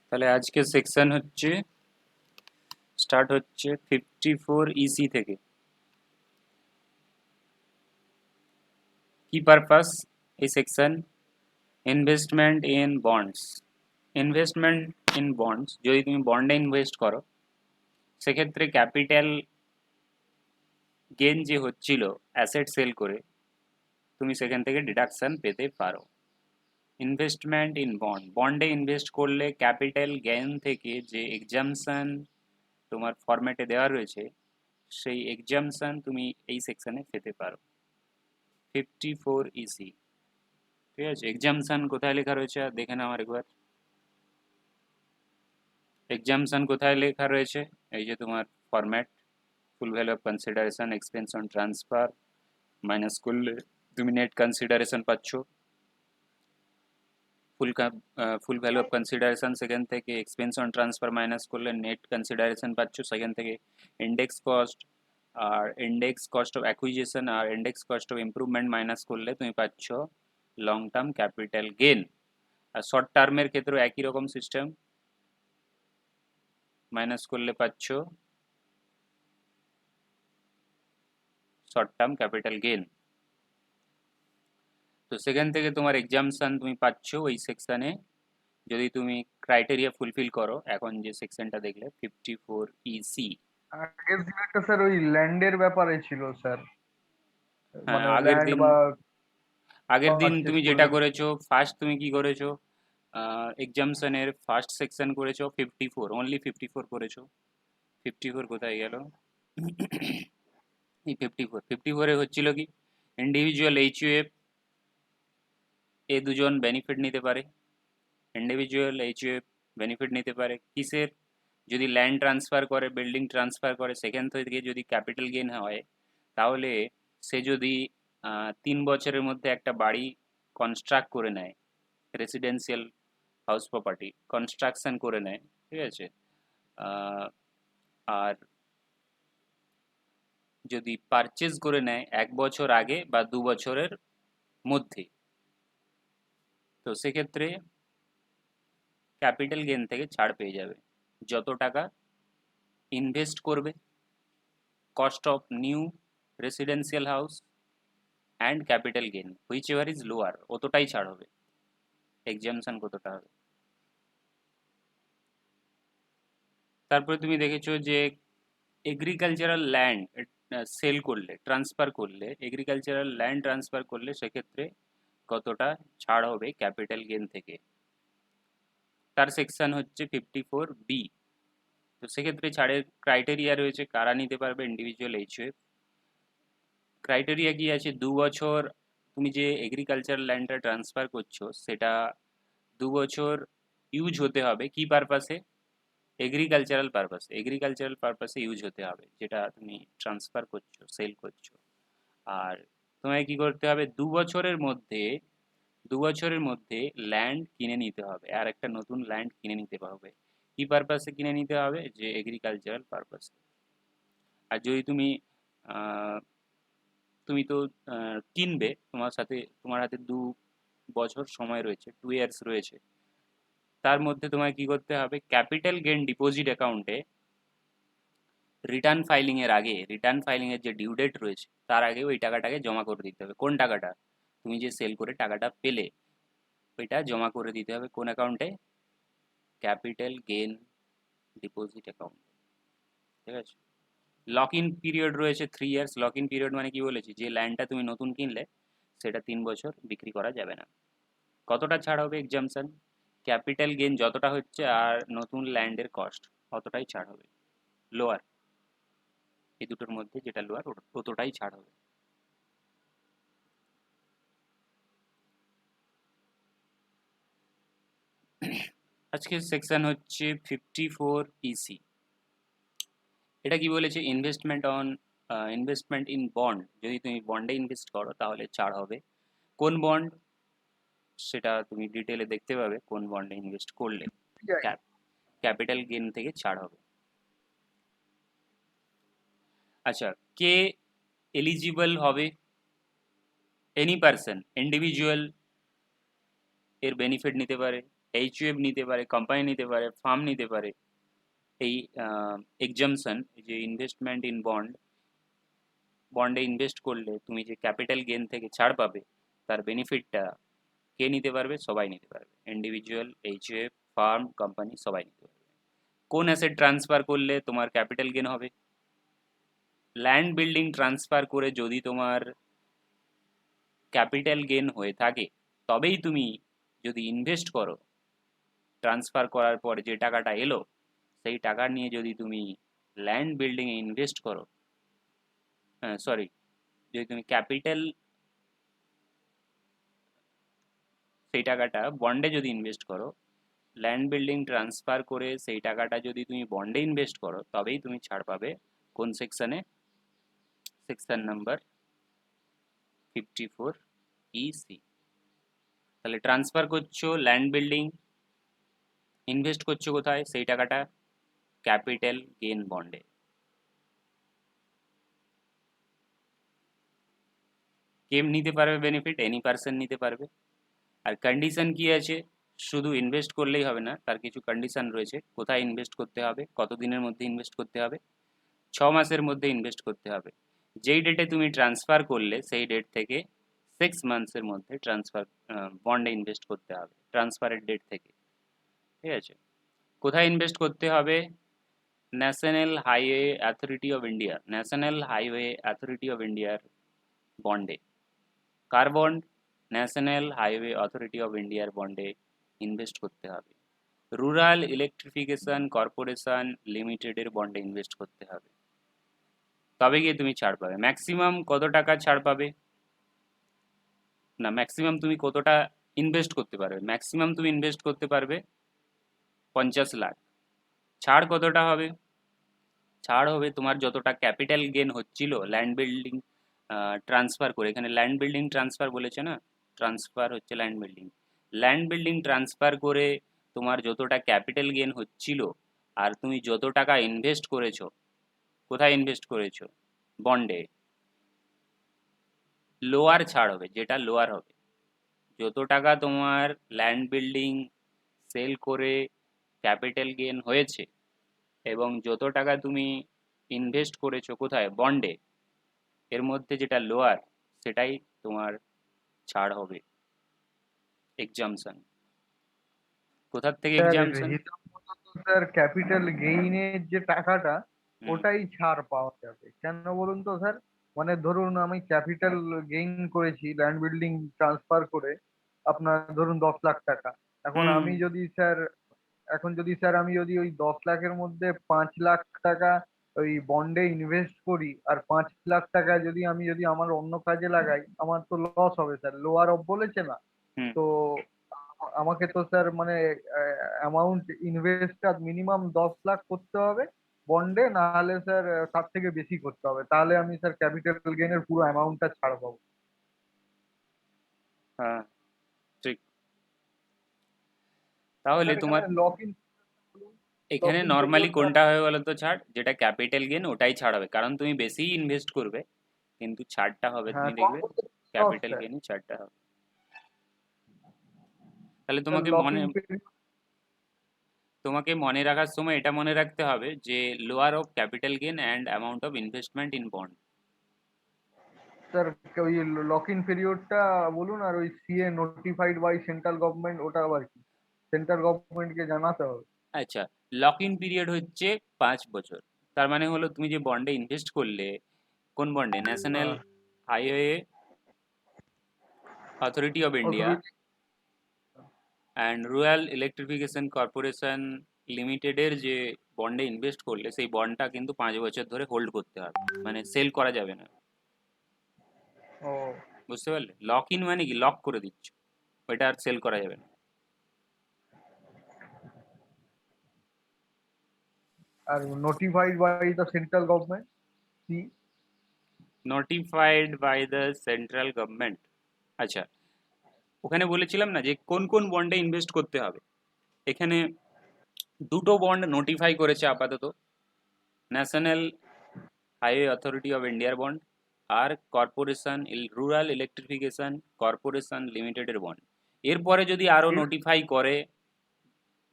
তাহলে আজকে সেকশন হচ্ছে স্টার্ট হচ্ছে 54 থেকে। কি পারপাস এই section? Investment in bonds. Investment in bonds, যদি তুমি বন্ডে ইনভেস্ট করো সেক্ষেত্রে ক্যাপিটাল গেন যে হচ্ছিল অ্যাসেট সেল করে, তুমি সেখান থেকে ডিডাকশন পেতে পারো। ইনভেস্টমেন্ট ইন বন্ড, বন্ডে ইনভেস্ট করলে ক্যাপিটাল গেইন থেকে যে এক্সাম্পশন তোমার ফরম্যাটে দেওয়া রয়েছে সেই এক্সাম্পশন তুমি এই সেকশনে পেতে পারো। 54 ঠিক আছে। এক্সাম্পশন কোথায় লেখা রয়েছে দেখে নাও আরেকবার। এক্সাম্পশন কোথায় লেখা রয়েছে? এই যে তোমার format, full value of consideration, expense on transfer minus করলে তুমি নেট কনসিডারেশন পাচ্ছ। ফুল ভ্যালু অফ কনসিডারেশন সেখান থেকে এক্সপেন্স অন ট্রান্সফার মাইনাস করলে নেট কনসিডারেশন পাচ্ছ। সেখান থেকে ইন্ডেক্স কস্ট আর ইন্ডেক্স কস্ট অফ অ্যাকুইজিশন আর index cost of improvement minus করলে তুমি পাচ্ছ লং টার্ম ক্যাপিটাল গেন। আর শর্ট টার্মের ক্ষেত্রেও একই রকম সিস্টেম, মাইনাস করলে পাচ্ছ শর্ট টার্ম ক্যাপিটাল গেন। তো সেখান থেকে তোমার এক্সাম্পশন তুমি পাচ্ছ ওই সেকশনে, যদি তুমি ক্রাইটেরিয়া ফুলফিল করো। এখন যে সেকশনটা দেখলে 54 আগের দিনেরটা স্যার ওই ল্যান্ডের ব্যাপারে ছিল স্যার, হ্যাঁ, মানে আগের ল্যান্ড দিন বা আগের দিন পারচেস তুমি যেটা করলে। করেছো, ফার্স্ট তুমি কি করেছো, এক্সামশনের ফার্স্ট সেকশন করেছো 54, অনলি 54 করেছো। 54 কোথায় গেল? এই 54 হচ্ছিল কি, ইন্ডিভিজুয়াল এইচইউএফ এ দুজন বেনিফিট নিতে পারে। ইন্ডিভিজুয়াল এইচইউএফ বেনিফিট নিতে পারে কিসের? যদি ল্যান্ড ট্রান্সফার করে, বিল্ডিং ট্রান্সফার করে, সেখান থেকে যদি ক্যাপিটাল গেইন হয়, তাহলে সে যদি 3 বছরের মধ্যে একটা বাড়ি কনস্ট্রাক্ট করে নেয়, রেসিডেন্সিয়াল হাউস প্রপার্টি কনস্ট্রাকশন করে নেয়, ঠিক আছে। আহ, আর যদি পারচেজ করে নেয় 1 বছর আগে বা 2 বছরের মধ্যে, তো সেক্ষেত্রে ক্যাপিটাল গেইন থেকে ছাড় পেয়ে যাবে। যত টাকা ইনভেস্ট করবে, cost of new residential house and capital gain whichever is lower, অতটাই ছাড় হবে। এক্সামশন কতটা হবে? তারপরে তুমি দেখেছো যে এগ্রিকালচারাল ল্যান্ড সেল করলে, ট্রান্সফার করলে, এগ্রিকালচারাল ল্যান্ড ট্রান্সফার করলে সেক্ষেত্রে কতটা ছাড় হবে ক্যাপিটাল গেইন থেকে, তার সেকশন হচ্ছে 54 তো সেক্ষেত্রে ছাড়ের ক্রাইটেরিয়া রয়েছে, কারা নিতে পারবে? Individual HUF. ক্রাইটেরিয়া কি আছে? 2 বছর তুমি যে এগ্রিকালচারাল ল্যান্ডটা ট্রান্সফার করছো সেটা 2 বছর ইউজ হতে হবে। কি পারপাসে? এগ্রিকালচারাল পারপাসে। এগ্রিকালচারাল পারপাসে ইউজ হতে হবে যেটা তুমি ট্রান্সফার করছো, সেল করছো। আর তোমায় কি করতে হবে? 2 বছরের মধ্যে ল্যান্ড কিনে নিতে হবে, আর একটা নতুন ল্যান্ড কিনে নিতে হবে। কি পারপাসে কিনে নিতে হবে? যে এগ্রিকালচারাল পারপাসে। আর যদি তুমি আহ, তুমি তো কিনবে, তোমার হাতে 2 বছর সময় রয়েছে, 2 ইয়ার্স রয়েছে। তার মধ্যে তোমায় কি করতে হবে? ক্যাপিটাল গেইন ডিপোজিট অ্যাকাউন্টে রিটার্ন ফাইলিং এর আগে, রিটার্ন ফাইলিং এর যে ডিউ ডেট রয়েছে তার আগে ওই টাকাটাকে জমা করে দিতে হবে। কোন টাকাটা? তুমি যে সেল করে টাকাটা পেলে ওইটা জমা করে দিতে হবে কোন অ্যাকাউন্টে? ক্যাপিটাল গেইন ডিপোজিট অ্যাকাউন্ট, ঠিক আছে। লক ইন পিরিয়ড রয়েছে 3 ইয়ার্স। লক ইন পিরিয়ড মানে কি বলেছি? যে ল্যান্ডটা তুমি নতুন কিনলে সেটা 3 বছর বিক্রি করা যাবে না। কতটা ছাড় হবে এক্সাম্পশন? ক্যাপিটাল গেইন যতটা হচ্ছে আর নতুন ল্যান্ডের কস্ট অতটাই ছাড় হবে। লোয়ার, এই দুটোর মধ্যে যেটা লোয়ার ততটাই ছাড় হবে। আজকের সেকশন হচ্ছে 54 এটা কি বলেছে? ইনভেস্টমেন্ট ইন বন্ড, যদি তুমি বন্ডে ইনভেস্ট করো তাহলে ছাড় হবে। কোন বন্ড সেটা তুমি ডিটেলে দেখতে পাবে, কোন বন্ডে ইনভেস্ট করলে ক্যাপিটাল গেইন থেকে ছাড় হবে। আচ্ছা, কে এলিজিবল হবে? এনি পারসন, ইন্ডিভিজুয়াল এর বেনিফিট নিতে পারে। এইচইউএফ নিতে পারে, কোম্পানি নিতে পারে, ফার্ম নিতে পারে। এই এক্সাম্পশন, যে ইনভেস্টমেন্ট ইন বন্ডে ইনভেস্ট করলে তুমি যে ক্যাপিটাল গেন থেকে ছাড় পাবে, তার বেনিফিটটা কে নিতে পারবে? সবাই নিতে পারবে। ইন্ডিভিজুয়াল, এইচইউএফ, ফার্ম, কোম্পানি সবাই নিতে পারবে। কোন অ্যাসেট ট্রান্সফার করলে তোমার ক্যাপিটাল গেন হবে? ল্যান্ড বিল্ডিং ট্রান্সফার করে যদি তোমার ক্যাপিটাল গেন হয়ে থাকে, তবেই তুমি যদি ইনভেস্ট করো, ট্রান্সফার করার পর যে টাকাটা এলো, সেই টাকা নিয়ে যদি তুমি ল্যান্ড বিল্ডিংয়ে ইনভেস্ট করো, সরি, যদি তুমি ক্যাপিটাল, সেই টাকাটা বন্ডে যদি ইনভেস্ট করো, ল্যান্ড বিল্ডিং ট্রান্সফার করে সেই টাকাটা যদি তুমি বন্ডে ইনভেস্ট করো, তবেই তুমি ছাড় পাবে। কোন সেকশনে? Section number 54 EC। তাহলে ট্রান্সফার করছো ল্যান্ড বিল্ডিং, ইনভেস্ট করছো কোথায়? সেই টাকাটা ক্যাপিটাল গেন বন্ডে। কে নিতে পারবে বেনিফিট? এনি পার্সন নিতে পারবে। আর কন্ডিশন কি আছে? শুধু ইনভেস্ট করলেই হবে না, তার কিছু কন্ডিশন রয়েছে। কোথায় ইনভেস্ট করতে হবে, কত দিনের মধ্যে ইনভেস্ট করতে হবে? 6 মাসের মধ্যে ইনভেস্ট করতে হবে। যেই ডেটে তুমি ট্রান্সফার করলে সেই ডেট থেকে 6 মান্থসের মধ্যে ট্রান্সফার বন্ডে ইনভেস্ট করতে হবে, ট্রান্সফারের ডেট থেকে। ঠিক আছে? কোথায় ইনভেস্ট করতে হবে? National highway authority of India, national highway authority of ইন্ডিয়ার বন্ডে। কার bond? National highway authority of ইন্ডিয়ার বন্ডে ইনভেস্ট করতে হবে। রুরাল ইলেকট্রিফিকেশন কর্পোরেশন লিমিটেডের বন্ডে ইনভেস্ট করতে হবে, তবে গিয়ে তুমি ছাড় পাবে। ম্যাক্সিমাম কত টাকা ছাড় পাবে? না, ম্যাক্সিমাম তুমি কতটা ইনভেস্ট করতে পারবে? ম্যাক্সিমাম তুমি ইনভেস্ট করতে পারবে 50 লাখ। ছাড় কতটা হবে? ছাড় হবে তোমার যতটা ক্যাপিটাল গেন হচ্ছিল ল্যান্ড বিল্ডিং ট্রান্সফার করে। এখানে ল্যান্ড বিল্ডিং ট্রান্সফার বলেছে না, ট্রান্সফার হচ্ছে land building. Land building transfer করে তোমার যতটা ক্যাপিটাল গেন হচ্ছিল, আর তুমি যত টাকা ইনভেস্ট করেছো, কোথায় ইনভেস্ট করেছো? বন্ডে। লোয়ার ছাড় হবে, যেটা লোয়ার হবে। যত টাকা তোমার ল্যান্ড বিল্ডিং সেল করে ক্যাপিটাল গেন হয়েছে, এবং যত টাকা তুমি ইনভেস্ট করেছো কোথায়? বন্ডে, এর মধ্যে যেটা লোয়ার, সেটাই তোমার ছাড় হবে। এক্সাম্পশন। কোথার থেকে স্যার এক্সাম্পশন? হিসাব মতো তো স্যার ক্যাপিটাল গেইনের যে টাকাটা হুম। ওটাই ছাড় পাওয়া যাবে কেন বলুন তো স্যার? মানে ধরুন আমি ক্যাপিটাল গেইন করেছি ল্যান্ড বিল্ডিং ট্রান্সফার করে, আপনার ধরুন 10 লাখ টাকা। এখন হুম। আমি যদি স্যার এখন যদি স্যার আমি যদি ওই 10 লাখের মধ্যে 5 লাখ টাকা ওই বন্ডে ইনভেস্ট করি, আর 5 লাখ টাকা যদি আমার অন্য কাজে লাগাই, আমার তো লস হবে স্যার, লোয়ার অফ বলেছে না। হুম। তো আমাকে তো স্যার মানে অ্যামাউন্ট ইনভেস্টটা মিনিমাম 10 লাখ করতে হবে বন্ডে, না হলে স্যার তার থেকে বেশি করতে হবে, তাহলে আমি স্যার ক্যাপিটাল গেইনের পুরো অ্যামাউন্টটা ছাড় পাবো। হ্যাঁ, ঠিক। তাহলে স্যার তোমার এখানে লক ইন লক এখানে ইন নর্মালি পিরিয়ডটা। কোনটা হবে বলো তো? ছাড় যেটা ক্যাপিটাল গেন ওটাই ছাড় হবে, কারণ তুমি বেশি ইনভেস্ট করবে, কিন্তু ছাড়টা হবে হ্যাঁ, তুমি কম দেখবে করতে লস ক্যাপিটাল স্যার। গেনই ছাড়টা হবে। তাহলে স্যার লক ইন পিরিয়ড। তোমাকে মনে রাখার সময় এটা মনে রাখতে হবে যে lower of capital gain and amount of investment in bond. Sir ওই লক ইন পিরিয়ডটা বলুন, আর ওই CA notified by central government ওটা আবার কি? সেন্ট্রাল গভর্নমেন্টকে জানাতে হবে? আচ্ছা, লক ইন পিরিয়ড হচ্ছে 5 বছর। তার মানে হলো তুমি যে বন্ডে ইনভেস্ট করলে, কোন বন্ডে? National highway authority of India authority. And rural electrification corporation লিমিটেডের যে বন্ডে ইনভেস্ট করলে, সেই বন্ডটা কিন্তু 5 বছর ধরে হোল্ড করতে হবে, মানে সেল করা যাবে না। ও। বুঝতে পারলে? লক ইন মানে কি? লক করে দিচ্ছ, ওইটা আর সেল করা যাবে না। আর notified by the central government, see. Notified by the central government. আচ্ছা, ওখানে বলেছিলাম না যে কোন কোন বন্ডে ইনভেস্ট করতে হবে। এখানে দুটো বন্ড নোটিফাই করেছে আপাতত, ন্যাশনাল হাইওয়ে অথরিটি অফ ইন্ডিয়ার বন্ড আর কর্পোরেশন রুরাল ইলেকট্রিফিকেশন কর্পোরেশন লিমিটেডের বন্ড। এরপরে যদি আরও নোটিফাই করে,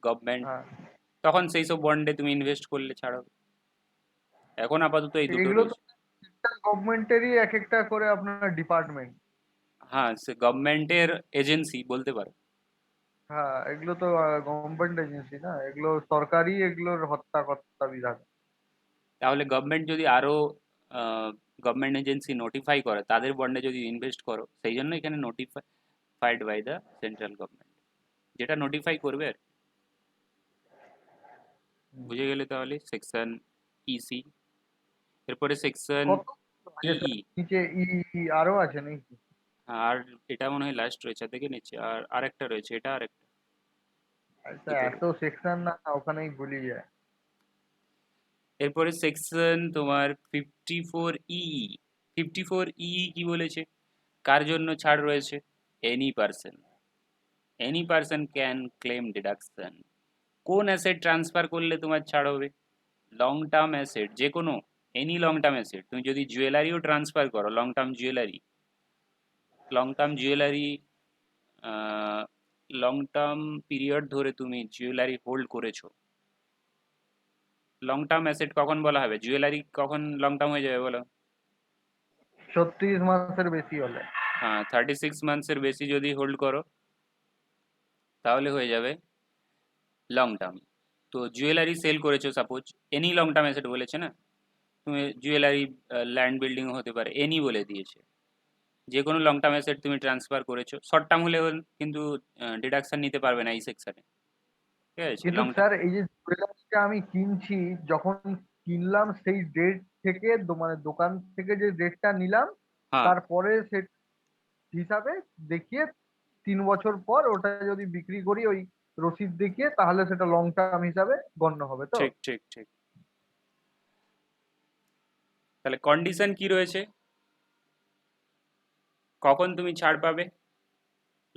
গভর্নমেন্ট, হ্যাঁ, তখন সেই সব বন্ডে তুমি ইনভেস্ট করলে ছাড় হবে। এখন আপাতত এই দুটো এগুলো তো রয়েছে। গভর্নমেন্টেরই এক একটা করে আপনার ডিপার্টমেন্ট। হ্যাঁ, সে গভর্নমেন্টের এজেন্সি বলতে পারো। হ্যাঁ, এগুলো তো গভর্নমেন্ট এজেন্সি না, এগুলো সরকারি, এগুলোর হত্তা বিধান। তাহলে গভর্নমেন্ট যদি আরো গভর্নমেন্ট এজেন্সি নোটিফাই করে তাদের বন্ডে যদি ইনভেস্ট করো, সেই জন্য এখানে notified by the central government, যেটা নোটিফাই করবে আর কি। বুঝে গেলে তাহলে সেকশন ইসি। এরপরে সেকশন কত আছে স্যার ইই। নিচে? আরো আছে নাকি? আর এটা মনে হয় লাস্ট রয়েছে, দেখে নিচ্ছি। আর আরেকটা রয়েছে, এটা আরেকটা। আচ্ছা, কি করবো? এত সেকশন না, ওখানেই গুলিয়ে যায়। এরপরে সেকশন তোমার 54 ই। 54 ই কি বলেছে? কার জন্য ছাড় রয়েছে? Any person, any person can claim deduction. কোন অ্যাসেট ট্রান্সফার করলে তোমার ছাড় হবে? লং টার্ম অ্যাসেট, যে কোনো এনি লং টার্ম অ্যাসেট। তুমি যদি জুয়েলারিও ট্রান্সফার করো, long term jewellery, long term jewellery, long term period ধরে তুমি জুয়েলারি হোল্ড করেছো, লং টার্ম অ্যাসেট কখন বলা হবে? জুয়েলারি কখন লং টার্ম হয়ে যাবে বলো? 36 মাসের বেশি হলে। হ্যাঁ, 36 মান্থসের বেশি যদি হোল্ড করো তাহলে হয়ে যাবে লং টার্ম। তো জুয়েলারি সেল করেছো suppose, any long term asset বলেছে না, তুমি জুয়েলারি, ল্যান্ড বিল্ডিং হতে পারে, এনি বলে দিয়েছে। যে কোনো লং টার্ম অ্যাসেট তুমি ট্রান্সফার করেছো, শর্ট টার্ম হলে কিন্তু ডিডাকশন নিতে পারবে না এই সেকশনে। ঠিক আছে, কিন্তু লং টার্ম। স্যার এই যে জুয়েলারিটা আমি কিনছি, যখন কিনলাম সেই ডেট থেকে মানে দোকান থেকে যে ডেটটা নিলাম, হ্যাঁ, তারপরে সে হিসাবে দেখিয়ে 3 বছর পর ওটা যদি বিক্রি করি ওই রসিদ দেখিয়ে, তাহলে সেটা লং টার্ম হিসাবে গণ্য হবে তো? ঠিক ঠিক ঠিক। তাহলে কন্ডিশন কি রয়েছে? কখন তুমি ছাড় পাবে?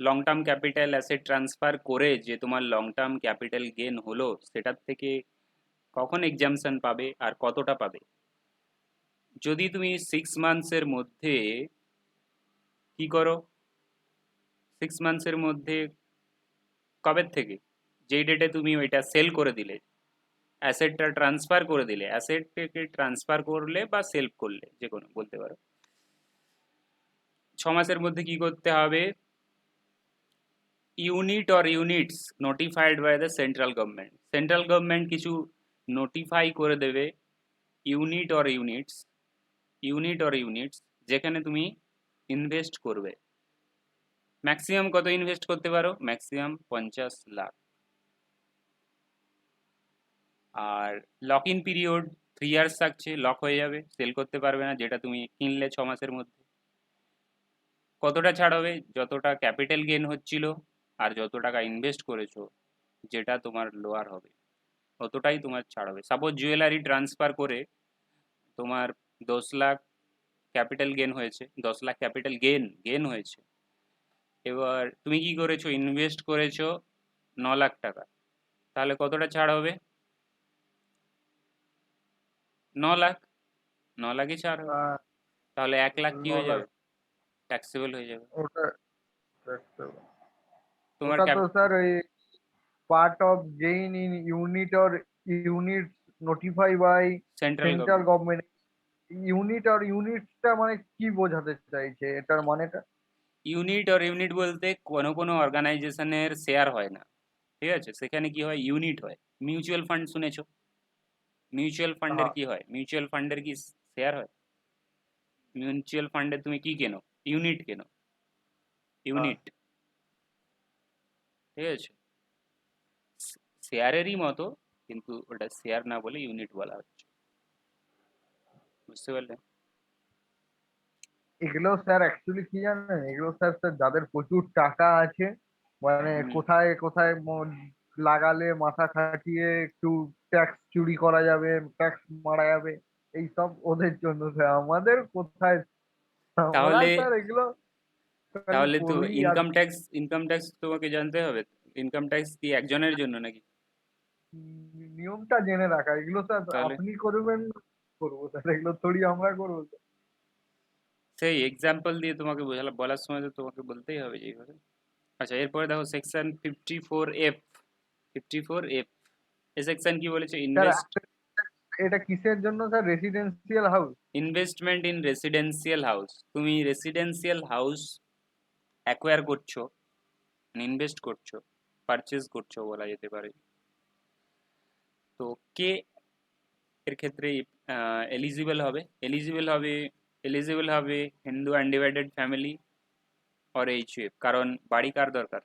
Long term capital asset transfer করে যে তোমার লং টার্ম ক্যাপিটাল গেন হলো, সেটার থেকে কখন এক্সামশন পাবে আর কতটা পাবে? যদি তুমি 6 মান্থসের মধ্যে কি করো, 6 মান্থসের মধ্যে কবে থেকে, যেই ডেটে তুমি ওইটা সেল করে দিলে, অ্যাসেটটা ট্রান্সফার করে দিলে, অ্যাসেটটাকে ট্রান্সফার করলে বা সেল করলে, যে কোনো বলতে পারো, 6 মাসের মধ্যে কি করতে হবে? Unit or units notified by the central government, central government কিছু নোটিফাই করে দেবে unit or units, unit or units যেখানে তুমি ইনভেস্ট করবে। ম্যাক্সিমাম কত ইনভেস্ট করতে পারো? ম্যাক্সিমাম 50 লাখ। আর লক ইন পিরিয়ড 3 ইয়ার্স থাকছে, লক হয়ে যাবে, সেল করতে পারবে না, যেটা তুমি কিনলে 6 মাসের মধ্যে। কতটা ছাড় হবে? যতটা ক্যাপিটাল গেন হচ্ছিল আর যত টাকা ইনভেস্ট করেছো, যেটা তোমার লোয়ার হবে, অতটাই তোমার ছাড় হবে। সাপোজ জুয়েলারি ট্রান্সফার করে তোমার 10 লাখ ক্যাপিটাল গেন হয়েছে, 10 লাখ ক্যাপিটাল গেন হয়েছে। এবার তুমি কি করেছো? ইনভেস্ট করেছো 9 লাখ টাকা, তাহলে কতটা ছাড় হবে? 9 লাখ, 9 লাখই ছাড় হবে। আহ, তাহলে 1 লাখ কি হয়ে 9 লাখ। যাবে? ট্যাক্সেবল হয়ে যাবে ওটা তোমার ওটা ক্যাপ। তো স্যার ওই part of gain in unit or unit notify by central central government. Government. Unit আর ইউনিটটা মানে কি বোঝাতে চাইছে, এটার মানেটা? ইউনিট আর ইউনিট বলতে কোনো কোনো অর্গানাইজেশনের শেয়ার হয় না, ঠিক আছে, সেখানে কি হয়? ইউনিট হয়। মিউচুয়াল ফান্ড শুনেছো? মিউচুয়াল ফান্ডের হ্যাঁ, কি হয়? মিউচুয়াল ফান্ডের কি শেয়ার হয়? মিউচুয়াল ফান্ডে তুমি কি কেনো? ইউনিট কেনো, হ্যাঁ। ইউনিট। ঠিক আছে, শেয়ারেরই মতো, কিন্তু ওটা শেয়ার না বলে ইউনিট বলা হচ্ছে। বুঝতে পারলে? এগুলো স্যার অ্যাকচুয়ালি কি জানেন, এগুলো স্যার স্যার যাদের প্রচুর টাকা আছে, মানে হুম। কোথায় কোথায় লাগালে মাথা খাটিয়ে একটু ট্যাক্স চুরি করা যাবে, ট্যাক্স মারা যাবে, এইসব ওদের জন্য স্যার। আমাদের কোথায়, আমরা তাহলে স্যার এগুলো খালি তাহলে তো পড়ি আর ইনকাম ট্যাক্স তোমাকে জানতে হবে। ইনকাম ট্যাক্স কি একজনের জন্য নাকি? নিয়মটা জেনে রাখা। এগুলো স্যার তাহলে আপনি করবেন, করবো স্যার, এগুলো থোড়ি আমরা করবো স্যার। সেই এক্সাম্পল দিয়ে তোমাকে বলার সময় তো তোমাকে বলতেই হবে যেইভাবে। আচ্ছা, এরপরে দেখো সেকশন 54F। 54F এ সেকশন কি বলেছে? স্যার এটা কিসের জন্য sir? Residential house? Investment in residential house. তুমি রেসিডেন্সিয়াল হাউস অ্যাকোয়ার করছো, মানে ইনভেস্ট করছো, পারচেজ করছো বলা যেতে পারে। তো কে এর ক্ষেত্রে এলিজিবল হবে? এলিজিবল হবে Hindu undivided family or HUF. কারণ বাড়ি কার দরকার?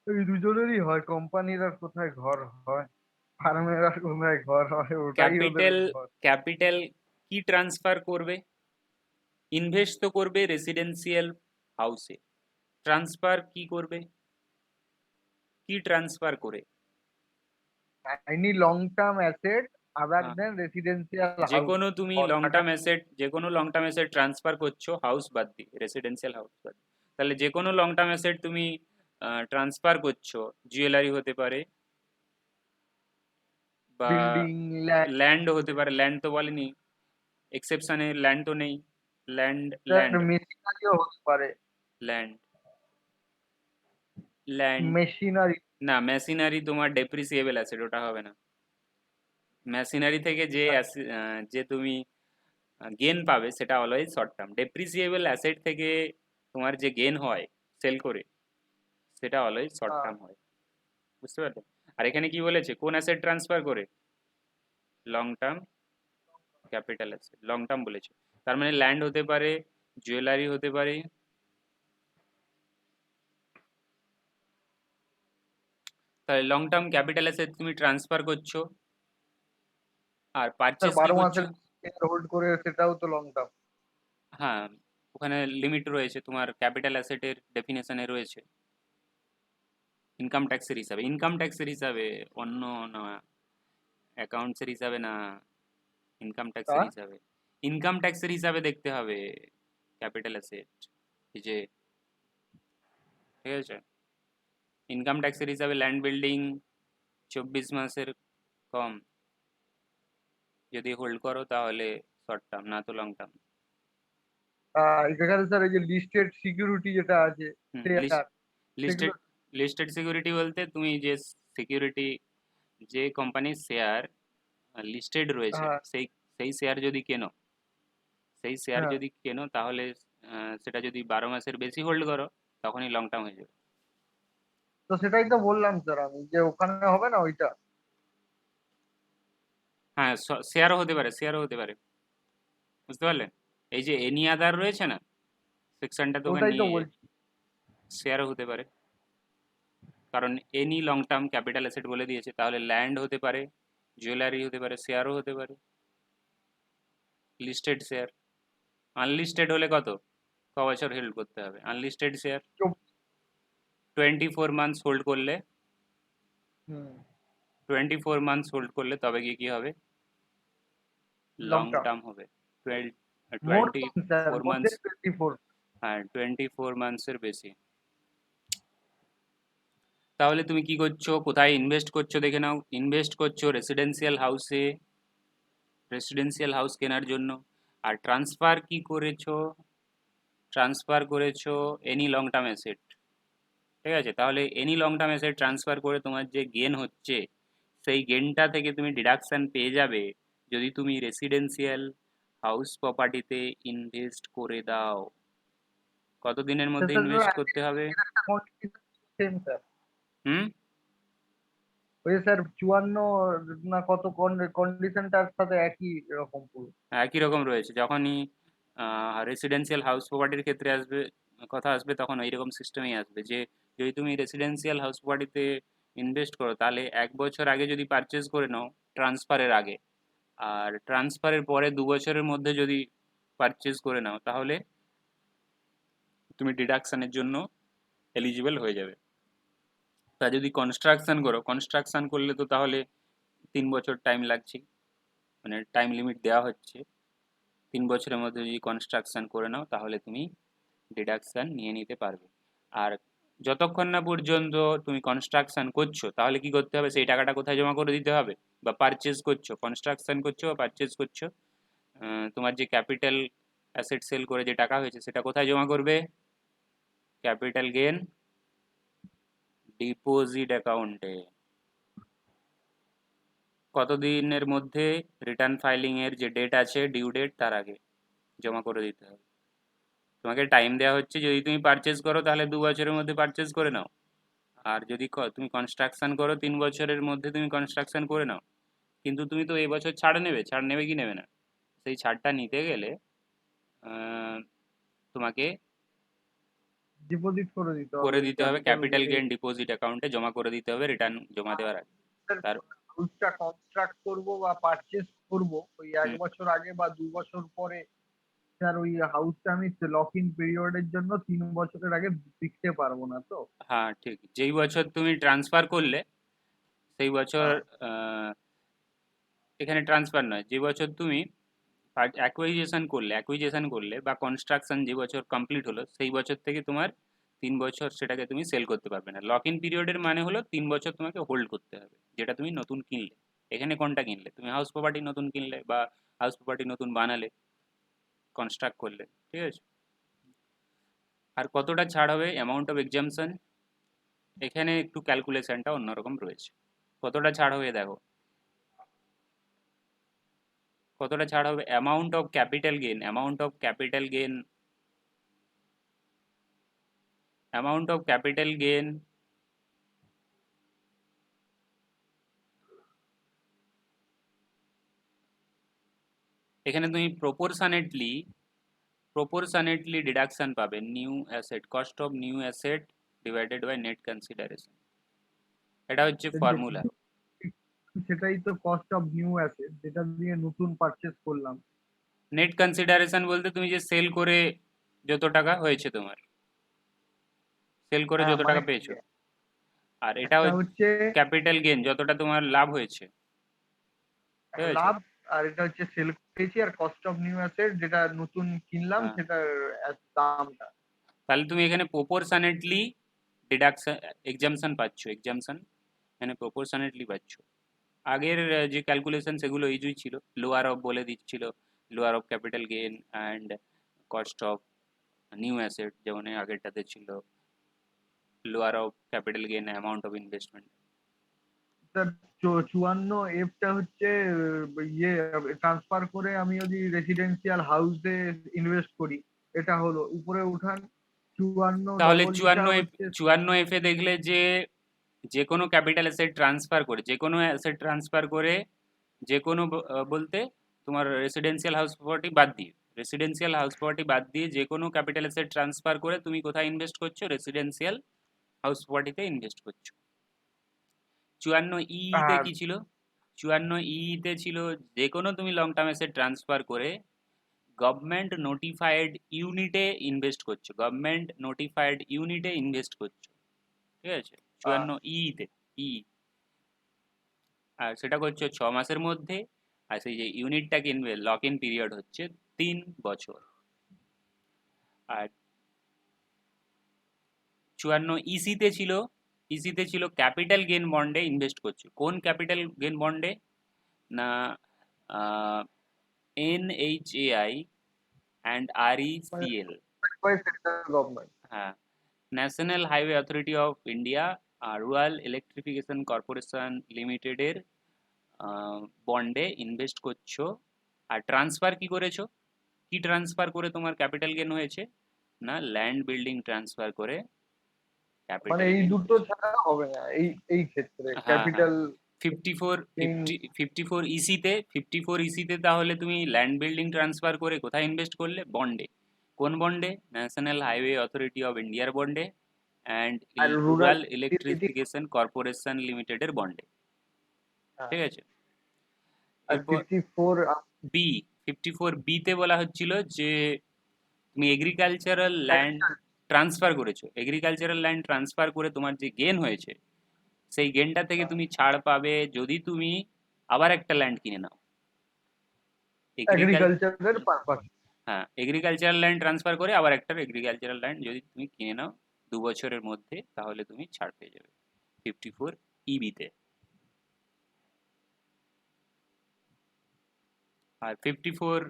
এই দুজনেরই হয়। কোম্পানির আর কোথায় ঘর হয়? ফার্মের আর কোথায় ঘর হয়? ওটাই ওদের ক্যাপিটাল ঘর। ক্যাপিটাল কি ট্রান্সফার করবে? ইনভেস্ট তো করবে রেসিডেন্সিয়াল হাউসে, ট্রান্সফার কি করবে? কি ট্রান্সফার করে? এনি লং টার্ম অ্যাসেট আদার হ্যাঁ, দেন রেসিডেন্সিয়াল যে হাউস। কোনো তুমি লং টার্ম অ্যাসেট ট্রান্সফার করছো, হাউস বাদ দিয়ে, রেসিডেন্সিয়াল হাউস বাদ দিয়ে। তাহলে যে কোনো লং টার্ম অ্যাসেট তুমি ট্রান্সফার করছো, জুয়েলারি হতে পারে বা বিল্ডিং, ল্যান্ড। ল্যান্ড হতে পারে। ল্যান্ড তো বলেনি, এক্সেপশনে ল্যান্ড তো নেই। ল্যান্ড স্যার ল্যান্ড মেশিনারিও হতে পারে। Land land machinery. না, মেশিনারি তোমার ডেপ্রিসিয়েবল অ্যাসেট, ওটা হবে না। মেশিনারি থেকে যে তুমি গেন পাবে সেটা always short term. Depreciable asset থেকে তোমার যে গেন হয় সেল করে, সেটা অলওয়েজ শর্ট টার্ম হয়। বুঝতে পারলে? আর এখানে কি বলেছে, কোন অ্যাসেট ট্রান্সফার করে? Long term capital asset, long term বলেছে। তার মানে ল্যান্ড হতে পারে, জুয়েলারি হতে পারে। তাহলে লং টার্ম ক্যাপিটাল অ্যাসেট তুমি ট্রান্সফার করছো আর স্যার পারচেজ কি 12 করছো? মাসের হোল্ড করে, সেটাও তো লং টার্ম। হ্যাঁ, ওখানে লিমিট রয়েছে, তোমার ক্যাপিটাল অ্যাসেটের ডেফিনেশনে রয়েছে। ইনকাম ট্যাক্সের হিসাবে, অন্য না, অ্যাকাউন্টসের হিসাবে না, ইনকাম ট্যাক্সের হিসাবে। ইনকাম ট্যাক্সের হিসাবে দেখতে হবে ক্যাপিটাল অ্যাসেট, এই যে, ঠিক আছে? ইনকাম ট্যাক্সের হিসাবে ল্যান্ড বিল্ডিং 24 মাসের কম যদি হোল্ড করো তাহলে শর্ট টার্ম, না তো লং টার্ম। এখানে স্যার এই যে লিস্টেড সিকিউরিটি যেটা আছে, শেয়ার, লিস্টেড সেগুলো। লিস্টেড সিকিউরিটি বলতে তুমি যে সিকিউরিটি, যে কোম্পানির শেয়ার লিস্টেড রয়েছে, হ্যাঁ। সেই সেই শেয়ার যদি কেনো, হ্যাঁ, তাহলে সেটা যদি 12 মাসের বেশি হোল্ড করো তখনই লং টার্ম হয়ে যাবে। তো সেটাই তো বললাম স্যার আমি, যে ওখানে হবে না ওইটা? হ্যাঁ, শেয়ারও হতে পারে। বুঝতে পারলে? এই যে এনি আদার রয়েছে না সেকশনটা, তো ওখানে ওটাই তো নিয়ে বলছি। শেয়ারও হতে পারে। কারণ any long term capital asset বলে দিয়েছে, তাহলে ল্যান্ড হতে পারে, জুয়েলারি হতে পারে, শেয়ারও হতে পারে। Listed share. আনলিস্টেড হলে ক বছর হোল্ড করতে হবে আনলিস্টেড শেয়ার? 24 মান্থস হোল্ড করলে, হুম। 24 মান্থস হোল্ড করলে তবে গিয়ে কি হবে? Long long term. টার্ম হবে। More twenty then sir, four more months then 24। হ্যাঁ, 24 মান্থসের বেশি। তাহলে তুমি কি করছো, কোথায় ইনভেস্ট করছো দেখে নাও। ইনভেস্ট করছো রেসিডেন্সিয়াল হাউস কেনার জন্য। আর ট্রান্সফার কি করেছো? ট্রান্সফার করেছো এনি লং টার্ম অ্যাসেট। ঠিক আছে? তাহলে any long term asset transfer করে তোমার যে গেন হচ্ছে, সেই গেনটা থেকে তুমি ডিডাকশন পেয়ে যাবে যদি তুমি রেসিডেন্সিয়াল হাউস প্রপার্টিতে ইনভেস্ট করে দাও। কত দিনের মধ্যে ইনভেস্ট করতে হবে? একটা কন্ডিশন সেম স্যার। হুম? ওই স্যার 54 না কত কন্ডিশনটার সাথে একই রকম পুরো। একই রকম রয়েছে। যখনই রেসিডেন্সিয়াল হাউস প্রপার্টির ক্ষেত্রে কথা আসবে তখন এইরকম সিস্টেমেই আসবে যে যদি তুমি রেসিডেন্সিয়াল হাউস প্রপার্টিতে ইনভেস্ট করো তাহলে 1 বছর আগে যদি পারচেজ করে নাও ট্রান্সফারের আগে, আর ট্রান্সফারের পরে 2 বছরের মধ্যে যদি পারচেজ করে নাও তাহলে তুমি ডিডাকশনের জন্য এলিজিবল হয়ে যাবে। তা যদি কনস্ট্রাকশন করলে তো তাহলে 3 বছর টাইম লাগছে, মানে টাইম লিমিট দেওয়া হচ্ছে। 3 বছরের মধ্যে যদি কনস্ট্রাকশন করে নাও তাহলে তুমি ডিডাকশন নিয়ে নিতে পারবে। আর যতক্ষণ না পর্যন্ত তুমি কনস্ট্রাকশন করছো তাহলে কি করতে হবে, সেই টাকাটা কোথায় জমা করে দিতে হবে? বা পারচেজ করছো, কনস্ট্রাকশন করছো বা পারচেজ করছো, তোমার যে ক্যাপিটাল অ্যাসেট সেল করে যে টাকা হয়েছে সেটা কোথায় জমা করবে? ক্যাপিটাল গেন ডিপোজিট অ্যাকাউন্টে কতদিনের মধ্যে রিটার্ন ফাইলিং এর যে ডেট আছে ডিউ ডেট তার আগে জমা করে দিতে হবে। তোমাকে টাইম দেওয়া হচ্ছে, যদি তুমি পারচেজ করো তাহলে 2 বছরের মধ্যে পারচেজ করে নাও, আর যদি তুমি কনস্ট্রাকশন করো 3 বছরের মধ্যে তুমি কনস্ট্রাকশন করে নাও। কিন্তু তুমি তো এই বছর ছাড় নেবে কি নেবে না, সেই ছাড়টা নিতে গেলে তোমাকে ডিপোজিট করে দিতে হবে করে ওই দিতে হবে ক্যাপিটাল ক্যাপিটাল গেইন ডিপোজিট অ্যাকাউন্টে জমা করে দিতে হবে রিটার্ন জমা দেওয়ার আগে। তার হাউসটা কনস্ট্রাক্ট করবো বা পারচেস করবো ওই 1 বছর আগে বা 2 বছর পরে স্যার ওই হাউসটা আমি লক ইন পিরিয়ডের জন্য 3 বছরের আগে বিকতে পারবো না তো? হ্যাঁ ঠিক, যেই বছর তুমি ট্রান্সফার করলে সেই বছর হ্যাঁ। এখানে ট্রান্সফার নয়, যে বছর তুমি অ্যাকুইজিশন করলে বা কনস্ট্রাকশন যে বছর কমপ্লিট হলো সেই বছর থেকে তোমার 3 বছর সেটাকে তুমি সেল করতে পারবে না। লক ইন পিরিয়ডের মানে হলো 3 বছর তোমাকে হোল্ড করতে হবে যেটা তুমি নতুন কিনলে। এখানে কোনটা কিনলে, তুমি হাউস প্রপার্টি নতুন কিনলে বা হাউস প্রপার্টি নতুন বানালে, কনস্ট্রাক্ট করলে, ঠিক আছে। আর কতটা ছাড় হবে, অ্যামাউন্ট অফ এক্সামশন, এখানে একটু ক্যালকুলেশনটা অন্যরকম রয়েছে। কতটা ছাড় হবে দেখো, কতটা ছাড় হবে, amount of capital gain, amount of capital gain এখানে তুমি প্রপোর্শনেটলি ডিডাকশন পাবে new asset, cost of new asset divided by net consideration, এটা হচ্ছে ফর্মুলা। সেটাই তো কস্ট অফ নিউ অ্যাসেট যেটা দিয়ে নতুন পারচেস করলাম। নেট কনসিডারেশন বলতে তুমি যে সেল করে যত টাকা হয়েছে তোমার, সেল করে হ্যাঁ যত মানে টাকা পেয়েছো, আর এটা একটা হচ্ছে হচ্ছে ক্যাপিটাল গেইন যতটা তোমার লাভ হয়েছে, ঠিক আছে। লাভ, আর এটা হচ্ছে সেল করেছি, আর কস্ট অফ নিউ অ্যাসেট যেটা নতুন কিনলাম হ্যাঁ, সেটার দামটা। তাহলে তুমি এখানে প্রপোর্শনেটলি ডিডাকশন এক্সামশন পাচ্ছ, এখানে প্রপোর্শনেটলি পাচ্ছ। আগের যে ক্যালকুলেশন সেগুলো ইজিই ছিল, লোয়ার অফ বলে দিচ্ছিল, lower of capital gain and cost of new asset, যেমন আগেরটাতে ছিল lower of capital gain amount of investment. Sir 54F টা হচ্ছে ইয়ে ট্রান্সফার করে আমি যদি রেসিডেন্সিয়াল হাউসে ইনভেস্ট করি, এটা হলো উপরে উঠান। চুয়ান্ন তাহলে ডবল ইটা হচ্ছে 54 এফে দেখলে যে যে কোনো ক্যাপিটাল অ্যাসেট ট্রান্সফার করে, যে কোনো বলতে তোমার রেসিডেন্সিয়াল হাউস প্রপার্টি বাদ দিয়ে যে কোনো ক্যাপিটাল অ্যাসেট ট্রান্সফার করে তুমি কোথায় ইনভেস্ট করছো, রেসিডেন্সিয়াল হাউস প্রপার্টিতে ইনভেস্ট করছো। 54 তে আর কি ছিল, 54 তে ছিল যে কোনো তুমি লং টার্ম অ্যাসেট ট্রান্সফার করে গভর্নমেন্ট নোটিফাইড ইউনিটে ইনভেস্ট করছো, ঠিক আছে। 54 তে ই, আর সেটা করছো 6 মাসের মধ্যে, আর সেই যে ইউনিটটা কিনবে লক ইন পিরিয়ড হচ্ছে 3 বছর। আর 54 ইসিতে ছিল ক্যাপিটাল গেইন বন্ডে ইনভেস্ট করছো। কোন ক্যাপিটাল গেইন বন্ডে না, NHAI and RECL, central government. হ্যাঁ, national highway authority of India আর রুরাল ইলেকট্রিফিকেশন কর্পোরেশন লিমিটেডের বন্ডে ইনভেস্ট করছো। আর ট্রান্সফার কি করেছো, কি ট্রান্সফার করে তোমার ক্যাপিটাল গেন হয়েছে, না ল্যান্ড বিল্ডিং ট্রান্সফার করে মানে ক্যাপিটাল এই গেন দুটো হয়েছে। ছাড়া হবে না এই এই ক্ষেত্রে হ্যাঁ হ্যাঁ, ক্যাপিটাল গেইন। 54 ইসিতে তাহলে তুমি ল্যান্ড বিল্ডিং ট্রান্সফার করে কোথায় ইনভেস্ট করলে, বন্ডে। কোন বন্ডে, ন্যাশনাল হাইওয়ে অথরিটি অফ ইন্ডিয়ার বন্ডে and R rural rural electrification corporation লিমিটেডের বন্ডে, ঠিক আছে। আর এরপর 54 বি, 54 বিতে বলা হচ্ছিল যে তুমি এগ্রিকালচারাল ল্যান্ড ট্রান্সফার করে তোমার যে গেন হয়েছে সেই গেনটা থেকে তুমি ছাড় পাবে যদি তুমি আবার একটা ল্যান্ড কিনে নাও। এগ্রিকাল এগ্রিকালচারের পারপাস। হ্যাঁ, এগ্রিকালচারাল ল্যান্ড ট্রান্সফার করে আবার একটা এগ্রিকালচারাল ল্যান্ড যদি তুমি কিনে নাও 2 বছরের মধ্যে, তাহলে তুমি ছাড় পেয়ে যাবে 54 ইবিতে। আর 54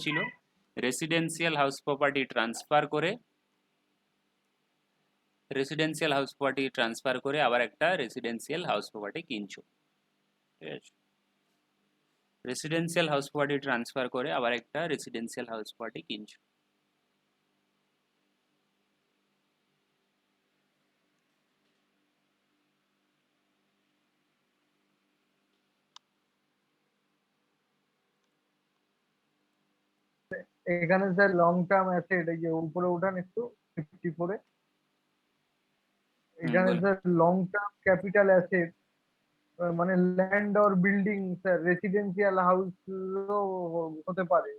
ছিল রেসিডেন্সিয়াল হাউস প্রপার্টি ট্রান্সফার করে রেসিডেন্সিয়াল হাউস প্রপার্টি ট্রান্সফার করে আবার একটা রেসিডেন্সিয়াল হাউস প্রপার্টি কিনছো, ঠিক আছে? রেসিডেন্সিয়াল হাউস প্রপার্টি ট্রান্সফার করে আবার একটা রেসিডেন্সিয়াল হাউস প্রপার্টি কিনছো। এখানে স্যার লং টার্ম অ্যাসেট, এই যে উপরে উঠান একটু 54-এ, এখানে বলো। Sir long term capital asset মানে land or building sir, residential house হতে পারে।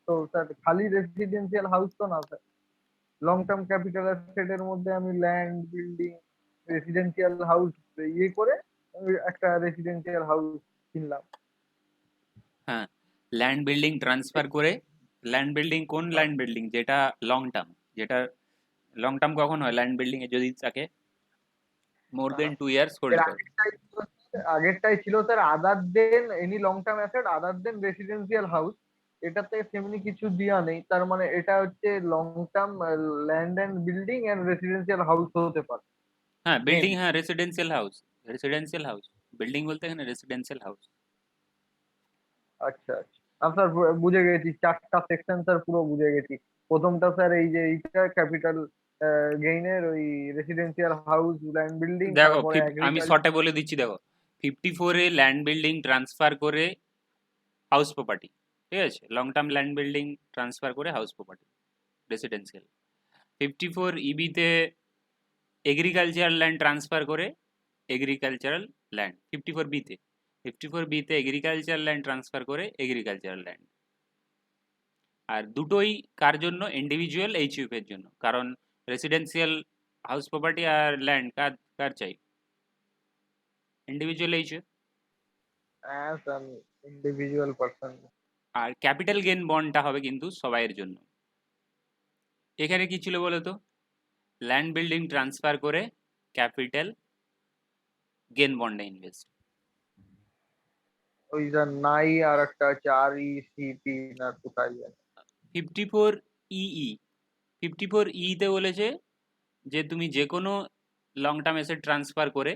তো স্যার খালি রেসিডেন্সিয়াল হাউস তো না sir, long term capital asset এর মধ্যে আমি ল্যান্ড, বিল্ডিং, রেসিডেন্সিয়াল হাউস ইয়ে করে আমি একটা রেসিডেন্সিয়াল হাউস কিনলাম। হ্যাঁ, ল্যান্ড বিল্ডিং ট্রান্সফার করে, ল্যান্ড বিল্ডিং কোন ল্যান্ড বিল্ডিং? যেটা লং টার্ম, যেটা লং টার্ম কখন হয় ল্যান্ড বিল্ডিং এ? যদি থাকে মোর দেন 2 ইয়ার্স হোল্ড এর করে। আগেরটাই ছিল sir other than any long term asset other than residential house. এটাতে তেমনি কিছু দেওয়া নেই, তার মানে এটা হচ্ছে long term land and building and residential house হতে পারে হ্যাঁ মেন। বিল্ডিং, হ্যাঁ residential house, residential house. Building বলতে এখানে রেসিডেন্সিয়াল হাউস। আচ্ছা আচ্ছা, স্যার বুঝে গেছি, চারটা সেকশন স্যার পুরো বুঝে গেছি। প্রথমটা স্যার এই যে এইটা ক্যাপিটাল গেইনের ওই রেসিডেন্সিয়াল হাউস, ল্যান্ড বিল্ডিং, দেখো তারপরে আমি এগ্রিকালচার। শর্টে বলে দিচ্ছি, দেখো 54-এ ল্যান্ড বিল্ডিং ট্রান্সফার করে হাউস প্রপার্টি, ঠিক আছে? Long term land building transfer করে হাউস প্রপার্টি রেসিডেন্সিয়াল। 54 ইবিতে এগ্রিকালচারাল ল্যান্ড ট্রান্সফার করে এগ্রিকালচারাল ল্যান্ড। 54 বিতে, 54 বিতে এগ্রিকালচারাল ল্যান্ড ট্রান্সফার করে এগ্রিকালচারাল ল্যান্ড। আর দুটোই কার জন্য? ইন্ডিভিজুয়াল এইচইউএফ এর জন্য, কারণ রেসিডেন্সিয়াল হাউস প্রপার্টি আর ল্যান্ড কার কার চাই? Individual HUF. হ্যাঁ স্যার, ইন্ডিভিজুয়াল পার্সন। আর ক্যাপিটাল গেন বন্ডটা হবে কিন্তু সবাইয়ের জন্য। এখানে কি ছিল বলো তো? ল্যান্ড বিল্ডিং ট্রান্সফার করে ক্যাপিটাল গেন বন্ডে ইনভেস্ট। ওই স্যার নাই, আর একটা আছে আর ই সি পি না কোথায় যেন। 54 54 তে বলেছে যে তুমি যে কোনো লং টার্ম অ্যাসেট ট্রান্সফার করে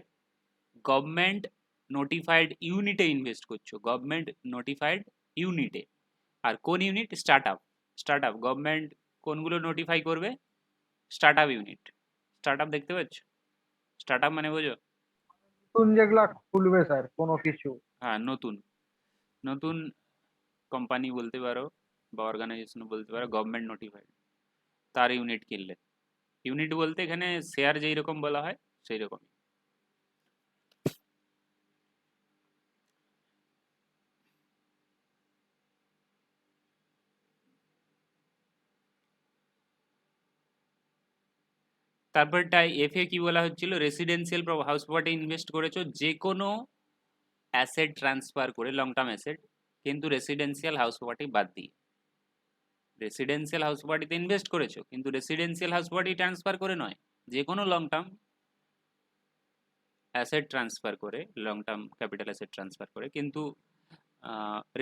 গভর্নমেন্ট নোটিফাইড ইউনিটে ইনভেস্ট করছো, গভর্নমেন্ট নোটিফাইড ইউনিটে। আর কোন unit? Start up. Start up government কোনগুলো নোটিফাই করবে? Start up unit. Start up দেখতে পাচ্ছ? স্টার্ট আপ মানে বোঝো? নতুন যেগুলা খুলবে স্যার কোনো কিছু। হ্যাঁ নতুন, নতুন কোম্পানি বলতে পারো বা অর্গানাইজেশন বলতে পারো, গভর্নমেন্ট নোটিফাইড, তার ইউনিট কিনলে। ইউনিট বলতে এখানে শেয়ার যেই রকম বলা হয় সেই রকম। তারপরটাই এফএ কি বলা হচ্ছিল? রেসিডেন্সিয়াল হাউস প্রপার্টি ইনভেস্ট করেছো যে কোনো অ্যাসেট ট্রান্সফার করে, লং টার্ম অ্যাসেট, কিন্তু রেসিডেন্সিয়াল হাউস প্রপার্টি বাদ দিয়ে। রেসিডেন্সিয়াল হাউস প্রপার্টিতে ইনভেস্ট করেছো কিন্তু রেসিডেন্সিয়াল হাউস প্রপার্টি ট্রান্সফার করে নয়, যে কোনো লং টার্ম অ্যাসেট ট্রান্সফার করে, long term capital asset transfer করে, কিন্তু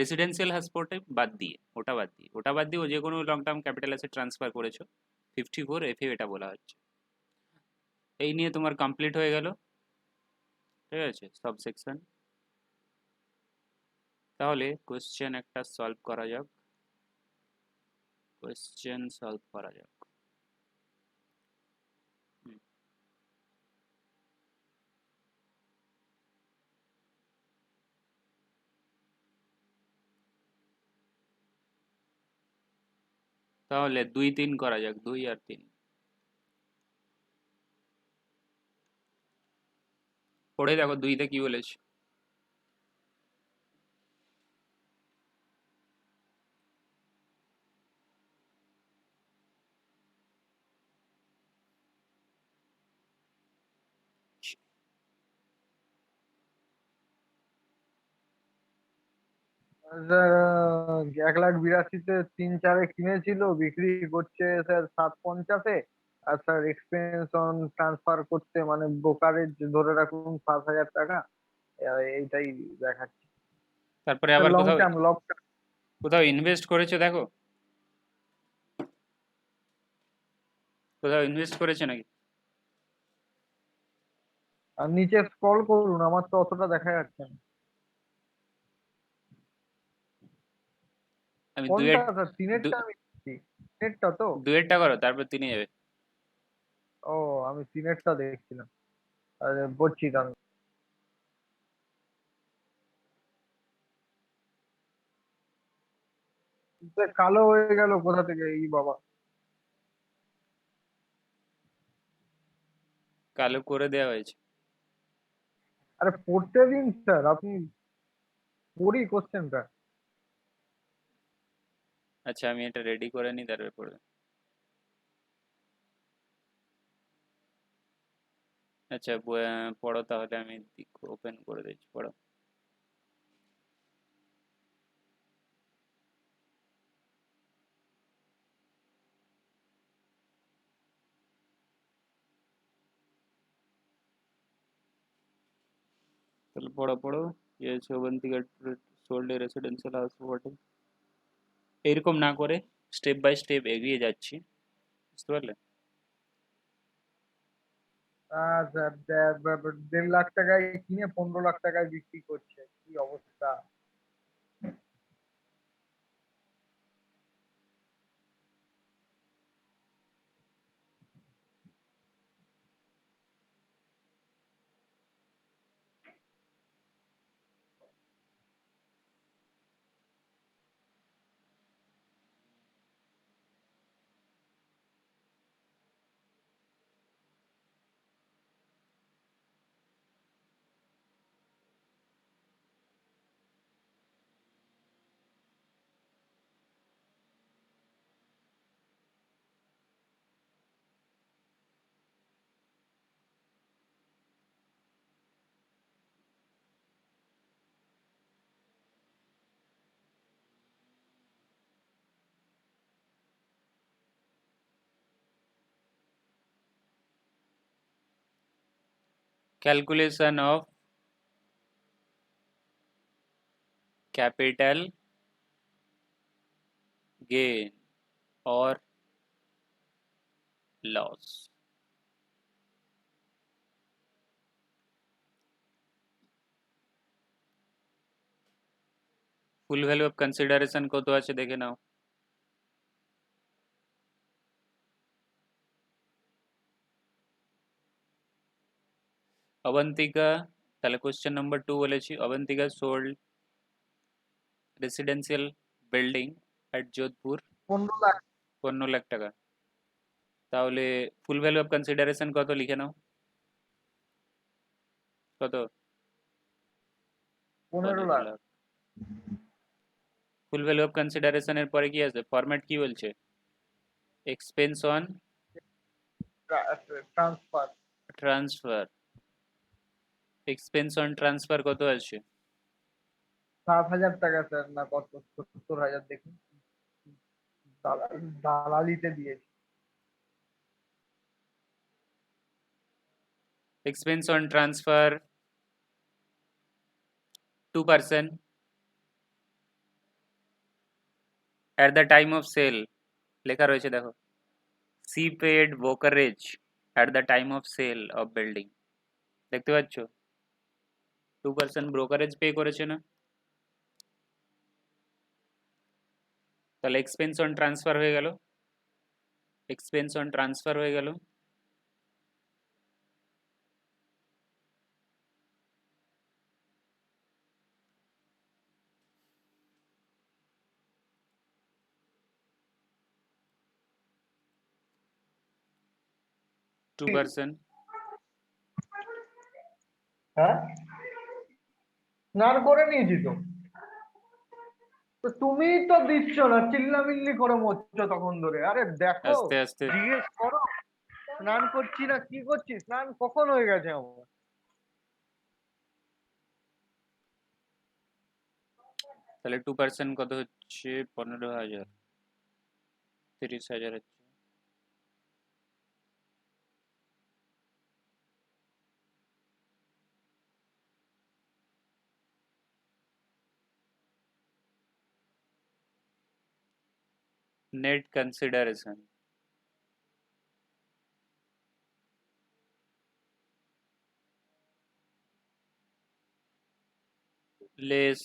রেসিডেন্সিয়াল হাউস প্রপার্টি বাদ দিয়ে, ওটা বাদ দিয়ে, ওটা বাদ দিয়ে ও যে কোনো long term capital asset transfer করেছো। 54 এফএ এটা বলা হচ্ছে। এই নিয়ে তোমার কমপ্লিট হয়ে গেল, ঠিক আছে, সব সেকশন। তাহলে কোয়েশ্চেন একটা সলভ করা যাক, কোয়েশ্চেন সলভ করা যাক। হুম, তাহলে 2-3 করা যাক, 2 আর 3। পড়ে দেখো 2তে কি বলেছে। স্যার 1,82,000-তে 3-4-এ কিনেছিল, বিক্রি করছে স্যার 750-এ। আর স্যার এক্সপেন্স অন ট্রান্সফার করতে মানে ব্রোকারেজ ধরে রাখুন 7,000 টাকা। এইটাই দেখাচ্ছে। তারপরে স্যার আবার লং কোথাও, টার্ম লং টার্ম। কোথাও ইনভেস্ট করেছো দেখো, কোথাও ইনভেস্ট করেছে নাকি? আর নিচে স্ক্রল করুন, আমার তো অতটা দেখা যাচ্ছে না। আমি কোনটা দুয়েট স্যার? সিনেটটা আমি দেখছি। সিনেটটা তো? দুয়েটটা করো, তারপর তিনি যাবে। ও, আমি সিনেটটা দেখছিলাম। আরে বলছি দাঁড়ান। কালো হয়ে গেল কোথা থেকে এই বাবা! কালো করে দেওয়া হয়েছে। আরে পড়তে দিন স্যার, আপনি পড়ি কোশ্চেনটা। আচ্ছা, আমি এটা রেডি করে নিই, তারপর পড়বে। আচ্ছা, পড়ো তাহলে, আমি ওপেন করে দিচ্ছি, পড়ো। তাহলে পড়ো পড়ো। Yes, Abantika sold A residential house for, এরকম না করে স্টেপ বাই স্টেপ এগিয়ে যাচ্ছি, বুঝতে পারলে? স্যার 1.5 লাখ টাকায় কিনে 15 লাখ টাকায় বিক্রি করছে, কি অবস্থা! Calculation of capital gain or loss. Full value of consideration কত আছে দেখে নাও। অবন্তিকা, তাহলে কোশ্চেন নাম্বার 2 বলেছি, Abantika sold residential building at Jodhpur 15 lakh. 15 lakh টাকা। তাহলে ফুল ভ্যালু অফ কনসিডারেশন কত লিখে নাও। কত? 15 লাখ। 15 লাখ। ফুল ভ্যালু অফ কনসিডারেশনের পরে কি আছে, ফরম্যাট কি বলছে? Expense on transfer. Transfer. Expense on transfer কত আছে? 7,000 টাকা স্যার, না কত? 70,000 দেখুন। দালালিতে দিয়েছি। Expense on transfer 2% at the time of sale, লেখা রয়েছে দেখো। C paid brokerage at the time of sale of building, দেখতে পাচ্ছ? 2% ব্রোকারেজ পে করেছে না? তাহলে এক্সপেন্স অন ট্রান্সফার হয়ে গেল, এক্সপেন্স অন ট্রান্সফার হয়ে গেল। টু পার্সেন্ট হ্যাঁ, স্নান করে নিয়েছি তো। তো তুমিই তো দিচ্ছ না, চিল্লামিল্লি করে মরছো তখন ধরে। আরে দেখো, আস্তে আস্তে। জিজ্ঞেস করো স্নান করছি না কি করছি। স্নান কখন হয়ে গেছে আমার? তাহলে 2% কত হচ্ছে? 15,000, 30,000 হচ্ছে। Net consideration, less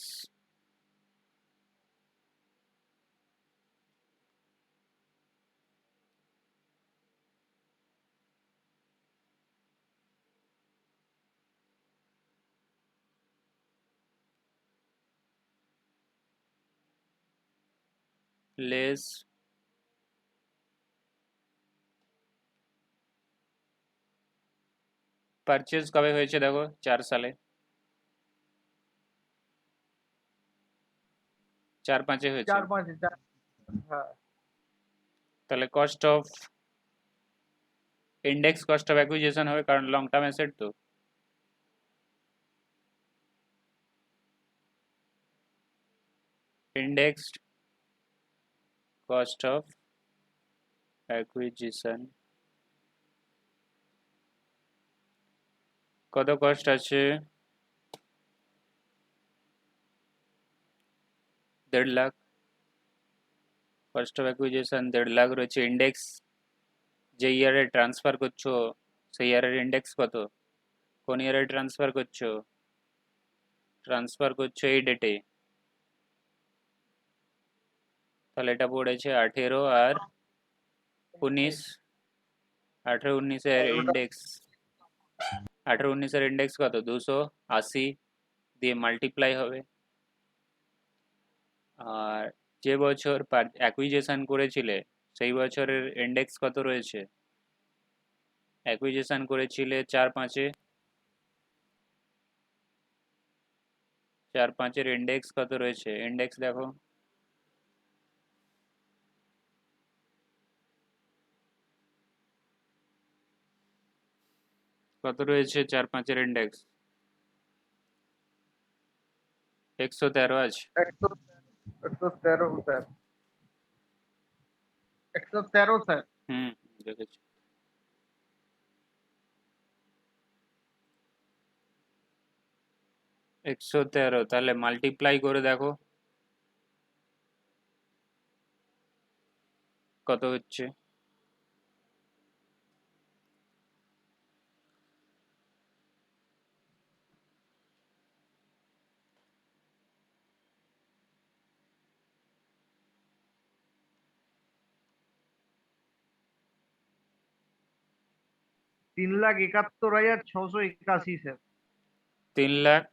less purchase কবে হয়েছে দেখো, 4 সালে, 4-5-এ হয়েছে। 4-5 হ্যাঁ। তাহলে cost of index cost of acquisition হবে, কারণ লং টার্ম অ্যাসেট তো। ইন্ডেক্সড কস্ট অফ অ্যাকুইজিশন কত কস্ট আছে? 1.5 lakh. Cost of acquisition 1.5 lakh রয়েছে। ইন্ডেক্স যে ইয়ারে ট্রান্সফার করছো সেই ইয়ারের ইন্ডেক্স কত? কোন ইয়ারে ট্রান্সফার করছো? ট্রান্সফার করছো এই ডেটে, তাহলে এটা পড়েছে 18 আর 19। 18-19-এর ইন্ডেক্স, 18-19-এর ইন্ডেক্স কত? 280 দিয়ে মাল্টিপ্লাই হবে। আর যে বছর অ্যাকুইজিশন করেছিলে সেই বছরের ইন্ডেক্স কত রয়েছে? অ্যাকুইজিশন করেছিলে 4-5-এ, 4-5-এর ইন্ডেক্স কত রয়েছে? ইন্ডেক্স দেখো, কত রয়েছে 4-5-এর ইন্ডেক্স? 113 আছে। 113 স্যার, 113 স্যার। হুম, দেখেছি। 113, তাহলে মাল্টিপ্লাই করে দেখো কত হচ্ছে। তিন লাখ 71,681 স্যার। 3 লাখ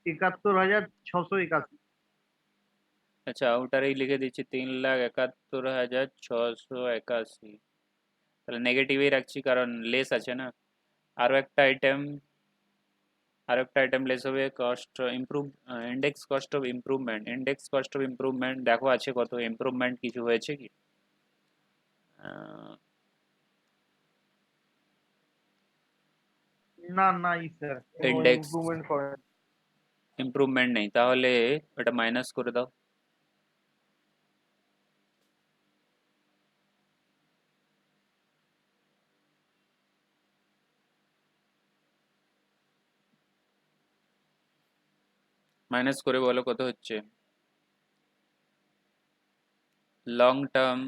71,681। আচ্ছা, ওটারই লিখে দিচ্ছি, 3,71,681। তাহলে নেগেটিভই রাখছি কারণ লেস আছে না। আরও একটা আইটেম, আরও একটা আইটেম লেস হবে, cost improve, index cost of improvement. Index cost of improvement দেখো আছে কত, ইমপ্রুভমেন্ট কিছু হয়েছে কি? না নাই স্যার, কোনো ইন্ডেক্স ইমপ্রুভমেন্ট করেন। ইমপ্রুভমেন্ট নেই, তাহলে ওটা মাইনাস করে দাও। মাইনাস করে বলো কত হচ্ছে। লং টার্ম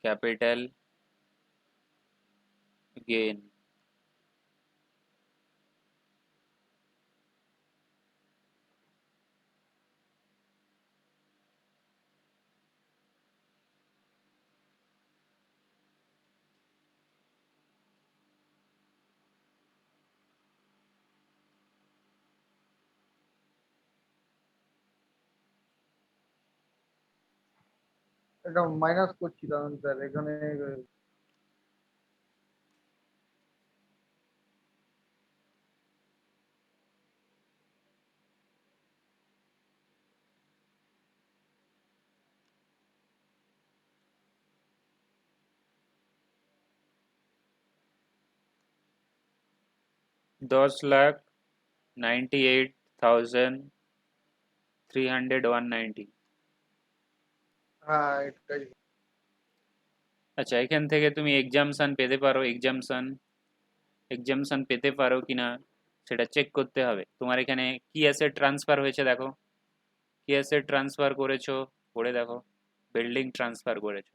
ক্যাপিটাল গেইন, এটা মাইনাস করছি দাঁড়ান স্যার এখানে। 10,98,300 হ্যাঁ এটাই। আচ্ছা, এখান থেকে তুমি এক্সামশন পেতে পারো, এক্সামশন এক্সামশন পেতে পারো কিনা সেটা চেক করতে হবে। তোমার এখানে কি অ্যাসেট ট্রান্সফার হয়েছে দেখো, কি অ্যাসেট ট্রান্সফার করেছো পড়ে দেখো। বিল্ডিং ট্রান্সফার করেছো,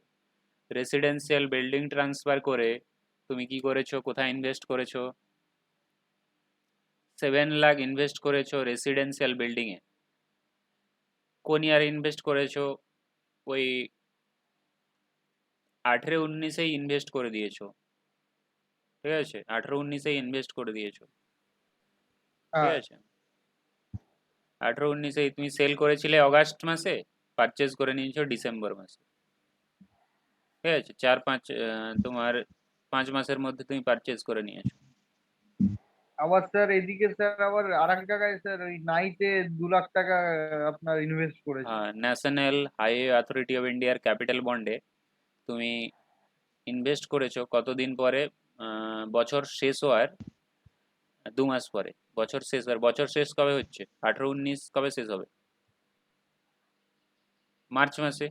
রেসিডেন্সিয়াল বিল্ডিং ট্রান্সফার করে তুমি কি করেছো, কোথায় ইনভেস্ট করেছো? 7 লাখ ইনভেস্ট করেছো রেসিডেন্সিয়াল বিল্ডিং এ, কোন ইয়ারে ইনভেস্ট করেছো? ওই 18-19 ইনভেস্ট করে দিয়েছো, ঠিক আছে? 18-19 ইনভেস্ট করে দিয়েছো, ঠিক হ্যাঁ। আছে? 18-19 তুমি সেল করেছিলে অগাস্ট মাসে, পারচেজ করে নিয়েছো ডিসেম্বর মাসে, ঠিক আছে? 4-5 তোমার 5 মাসের মধ্যে তুমি পারচেজ করে নিয়েছো। আবার স্যার এদিকে স্যার আবার আরেক জায়গায় স্যার ওই নাইটে 2 লাখ টাকা আপনার ইনভেস্ট করেছে। ন্যাশনাল হাইওয়ে অথরিটি অফ ইন্ডিয়ার ক্যাপিটাল বন্ডে তুমি ইনভেস্ট করেছো কতদিন পরে? বছর শেষ হওয়ার 2 মাস পরে। বছর শেষ হওয়ার, বছর শেষ কবে হচ্ছে? 18-19 কবে শেষ হবে? মার্চ মাসে।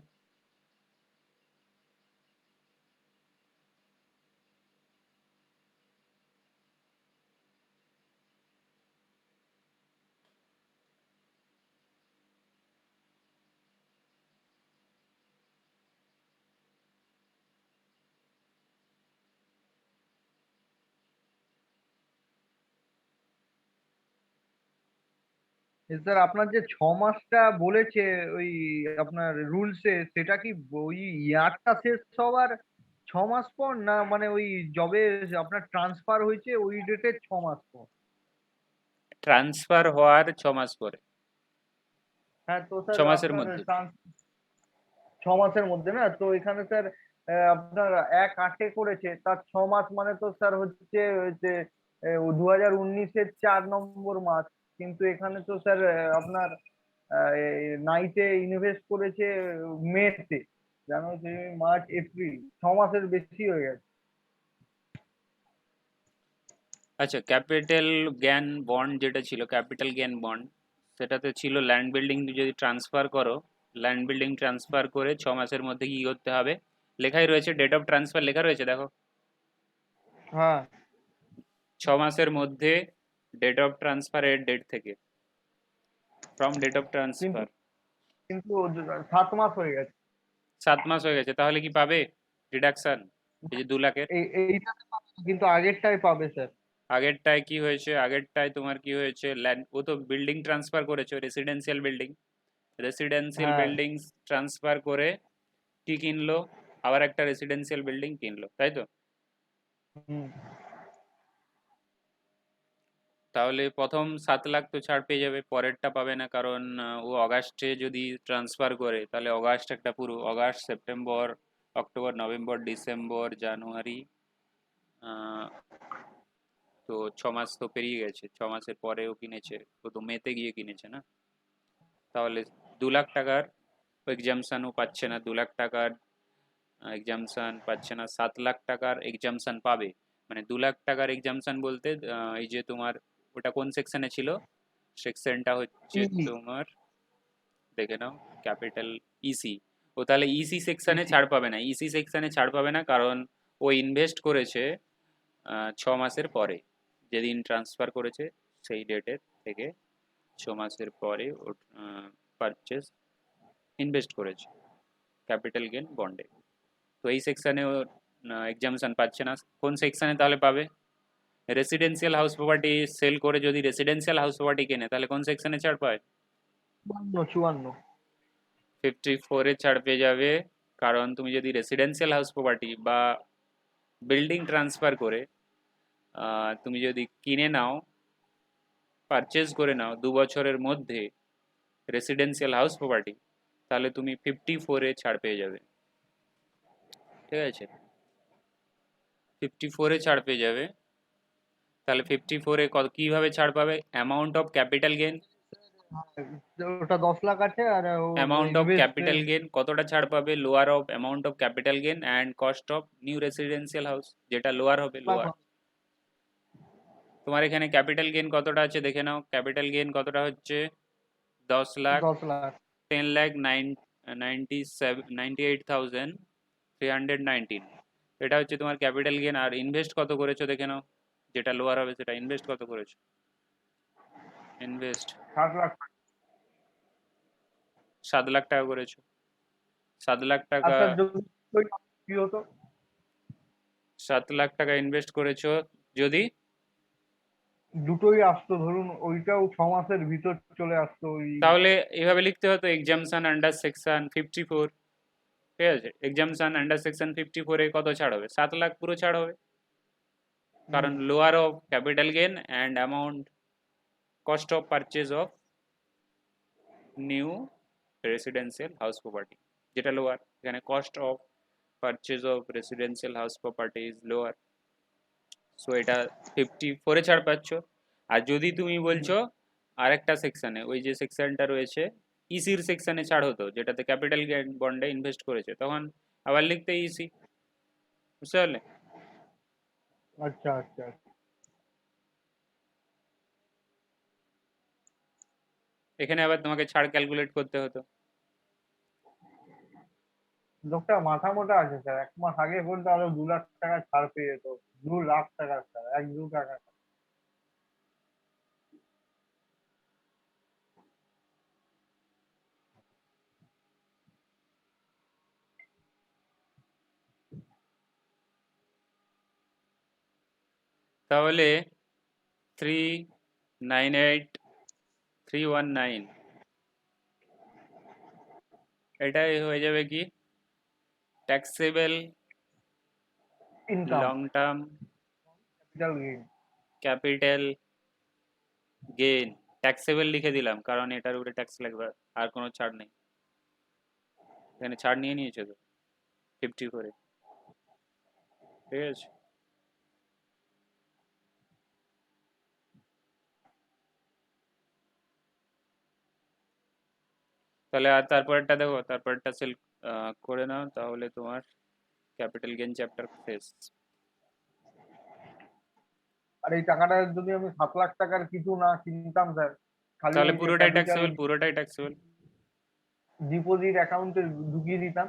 স্যার আপনার যে 6 মাসটা বলেছে ওই আপনার রুলসে, সেটা কি ওই ইয়ারটা শেষ হওয়ার 6 মাস পর, না মানে ওই জবে আপনার ট্রান্সফার হয়েছে ওই ডেটে 6 মাস পর? ট্রান্সফার হওয়ার 6 মাস পরে, হ্যাঁ তো ছ স্যার মাসের আপনার মধ্যে। 6 মাসের মধ্যে না, তো এখানে স্যার আপনার 1/8 করেছে, তার 6 মাস মানে তো স্যার হচ্ছে যে 2019-এর 4 নম্বর মাস। কিন্তু এখানে তো স্যার আপনার নাইটে ইনভেস্ট করেছে মেতে, জানুয়ারি ফেব্রুয়ারি মার্চ এপ্রিল, 6 মাসের বেশি হয়ে গেছে। আচ্ছা, ক্যাপিটাল গেন বন্ড যেটা ছিল, ক্যাপিটাল গেন বন্ড, সেটাতে ছিল ল্যান্ড বিল্ডিং যদি ট্রান্সফার করো, ল্যান্ড বিল্ডিং ট্রান্সফার করে 6 মাসের মধ্যে কি করতে হবে? লেখাই রয়েছে, ডেট অফ ট্রান্সফার লেখা রয়েছে, দেখো। হ্যাঁ 6 মাসের মধ্যে ডেট অফ ট্রান্সফারের ডেট থেকে, ফ্রম ডেট অফ কিন্তু ট্রান্সফার। কিন্তু 7 মাস হয়ে গেছে। 7 মাস হয়ে গেছে, তাহলে কি পাবে ডিডাকশন? এই যে 2 লাখের এইটাতে পাবে না, কিন্তু আগেরটাই পাবে স্যার। আগেরটায় কি হয়েছে? আগেরটায় তোমার কি হয়েছে? ল্যান্ড, ও তো বিল্ডিং ট্রান্সফার করেছো, রেসিডেন্সিয়াল বিল্ডিং। রেসিডেন্সিয়াল হ্যাঁ। বিল্ডিং ট্রান্সফার করে কি কিনলো? আবার একটা রেসিডেন্সিয়াল বিল্ডিং কিনলো, তাই তো? হুম। তাহলে প্রথম 7 লাখ তো ছাড় পেয়ে যাবে, পরেরটা পাবে না, কারণ ও অগাস্টে যদি ট্রান্সফার করে তাহলে অগাস্ট একটা পুরো, August September October November December January, আহ, তো 6 মাস তো পেরিয়ে গেছে। 6 মাসের পরেও কিনেছে, ও তো মেতে গিয়ে কিনেছে না? তাহলে 2 লাখ টাকার এক্সামশনও পাচ্ছে না, 2 লাখ টাকার এক্সামশন পাচ্ছে না, 7 লাখ টাকার এক্সামশন পাবে। মানে 2 লাখ টাকার এক্সামশন বলতে এই যে তোমার ওটা কোন সেকশনে ছিল? সেকশনটা হচ্ছে ইজি। তোমার, দেখে নাও, ক্যাপিটাল ইসি। ও তাহলে ইসি সেকশনে ইজি। ছাড় পাবে না, ইসি সেকশনে ছাড় পাবে না, কারণ ও ইনভেস্ট করেছে 6 মাসের পরে, যেদিন ট্রান্সফার করেছে সেই ডেটের থেকে 6 মাসের পরে ও পারচেস ইনভেস্ট করেছে ক্যাপিটাল গেন বন্ডে। তো এই সেকশনে ও এক্সামশন পাচ্ছে না। কোন সেকশনে তাহলে পাবে? রেসিডেন্সিয়াল হাউস প্রপার্টি সেল করে যদি রেসিডেন্সিয়াল হাউস প্রপার্টি কেনে তাহলে কোন সেকশনে ছাড় পায়? 54। 54-এ ছাড় পেয়ে যাবে, কারণ তুমি যদি রেসিডেন্সিয়াল হাউস প্রপার্টি বা বিল্ডিং ট্রান্সফার করে তুমি যদি কিনে নাও, পারচেজ করে নাও 2 বছরের মধ্যে রেসিডেন্সিয়াল হাউস প্রপার্টি, তাহলে তুমি 54-এ ছাড় পেয়ে যাবে, ঠিক আছে? 54-এ ছাড় পেয়ে যাবে। তাহলে 54-এ কত, কিভাবে ছাড় পাবে? অ্যামাউন্ট অফ ক্যাপিটাল গেন, ওটা 10 লাখ আছে, আর amount of invest. Capital gain কতটা ছাড় পাবে? Lower of amount of capital gain and cost of new residential house, যেটা লোয়ার হবে, লোয়ার। তোমার এখানে ক্যাপিটাল গেন কতটা আছে দেখে নাও, ক্যাপিটাল গেন কতটা হচ্ছে? 10 লাখ, 10 লাখ। 10 লাখ 98,319। এটা হচ্ছে তোমার ক্যাপিটাল গেন। আর ইনভেস্ট কত করেছো দেখে নাও, যেটা লোয়ার হবে সেটা। ইনভেস্ট কত করেছো? ইনভেস্ট 7 লাখ। 7 লাখ টাকা করেছো। 7 লাখ টাকা, আচ্ছা যদি কি হতো? 7 লাখ টাকা ইনভেস্ট করেছো যদি দুটোই আসতো, ধরুন ওইটাও 6 মাসের ভিতর চলে আসতো ওই। তাহলে এভাবে লিখতে হতো এক্সামশন আন্ডার সেকশন 54, ঠিক আছে? এক্সামশন আন্ডার সেকশন 54 এ কত ছাড় হবে? 7 লাখ পুরো ছাড় হবে, কারণ lower of capital gain and amount cost of purchase of new residential হাউস প্রপার্টি, যেটা লোয়ার, এখানে cost of purchase of residential হাউস প্রপার্টি ইজ লোয়ার, সো এটা 54 এ ছাড় পাচ্ছ। আর যদি তুমি বলছো আরেকটা সেকশনে, ওই যে সেকশনটা রয়েছে ইসির সেকশনে ছাড় হতো, যেটাতে ক্যাপিটাল গেইন বন্ডে ইনভেস্ট করেছে, তখন আবার লিখতে ইসি, বুঝতে পারলে? আচ্ছা আচ্ছা। এখানে আবার তোমাকে ছাড় ক্যালকুলেট করতে হতো। লোকটা মাথা মোটা আছে স্যার, 1 মাস আগে বলতো আরো 2 লাখ টাকা ছাড় পেয়ে যেত। 2 লাখ টাকা স্যার, 1-2 টাকা। তাহলে 398,319 এটাই হয়ে যাবে কি taxable income, long term capital gain. Capital gain. Taxable লিখে দিলাম কারণ এটার উপরে ট্যাক্স লাগবে, আর কোনো ছাড় নেই, এখানে ছাড় নিয়ে নিয়েছে তো 50 করে, ঠিক আছে? তাহলে আর তারপরেরটা দেখো, তারপরেরটা সেল করে নাও, তাহলে তোমার ক্যাপিটাল গেইন চ্যাপ্টার শেষ। আর এই টাকাটা যদি আমি 7 লাখ টাকার কিছু না কিনতাম স্যার, খালি তাহলে ওই যে পুরোটাই ক্যাপিটাল ট্যাক্সেবল, পুরোটাই ট্যাক্সেবল। ডিপোজিট অ্যাকাউন্টে ঢুকিয়ে দিতাম,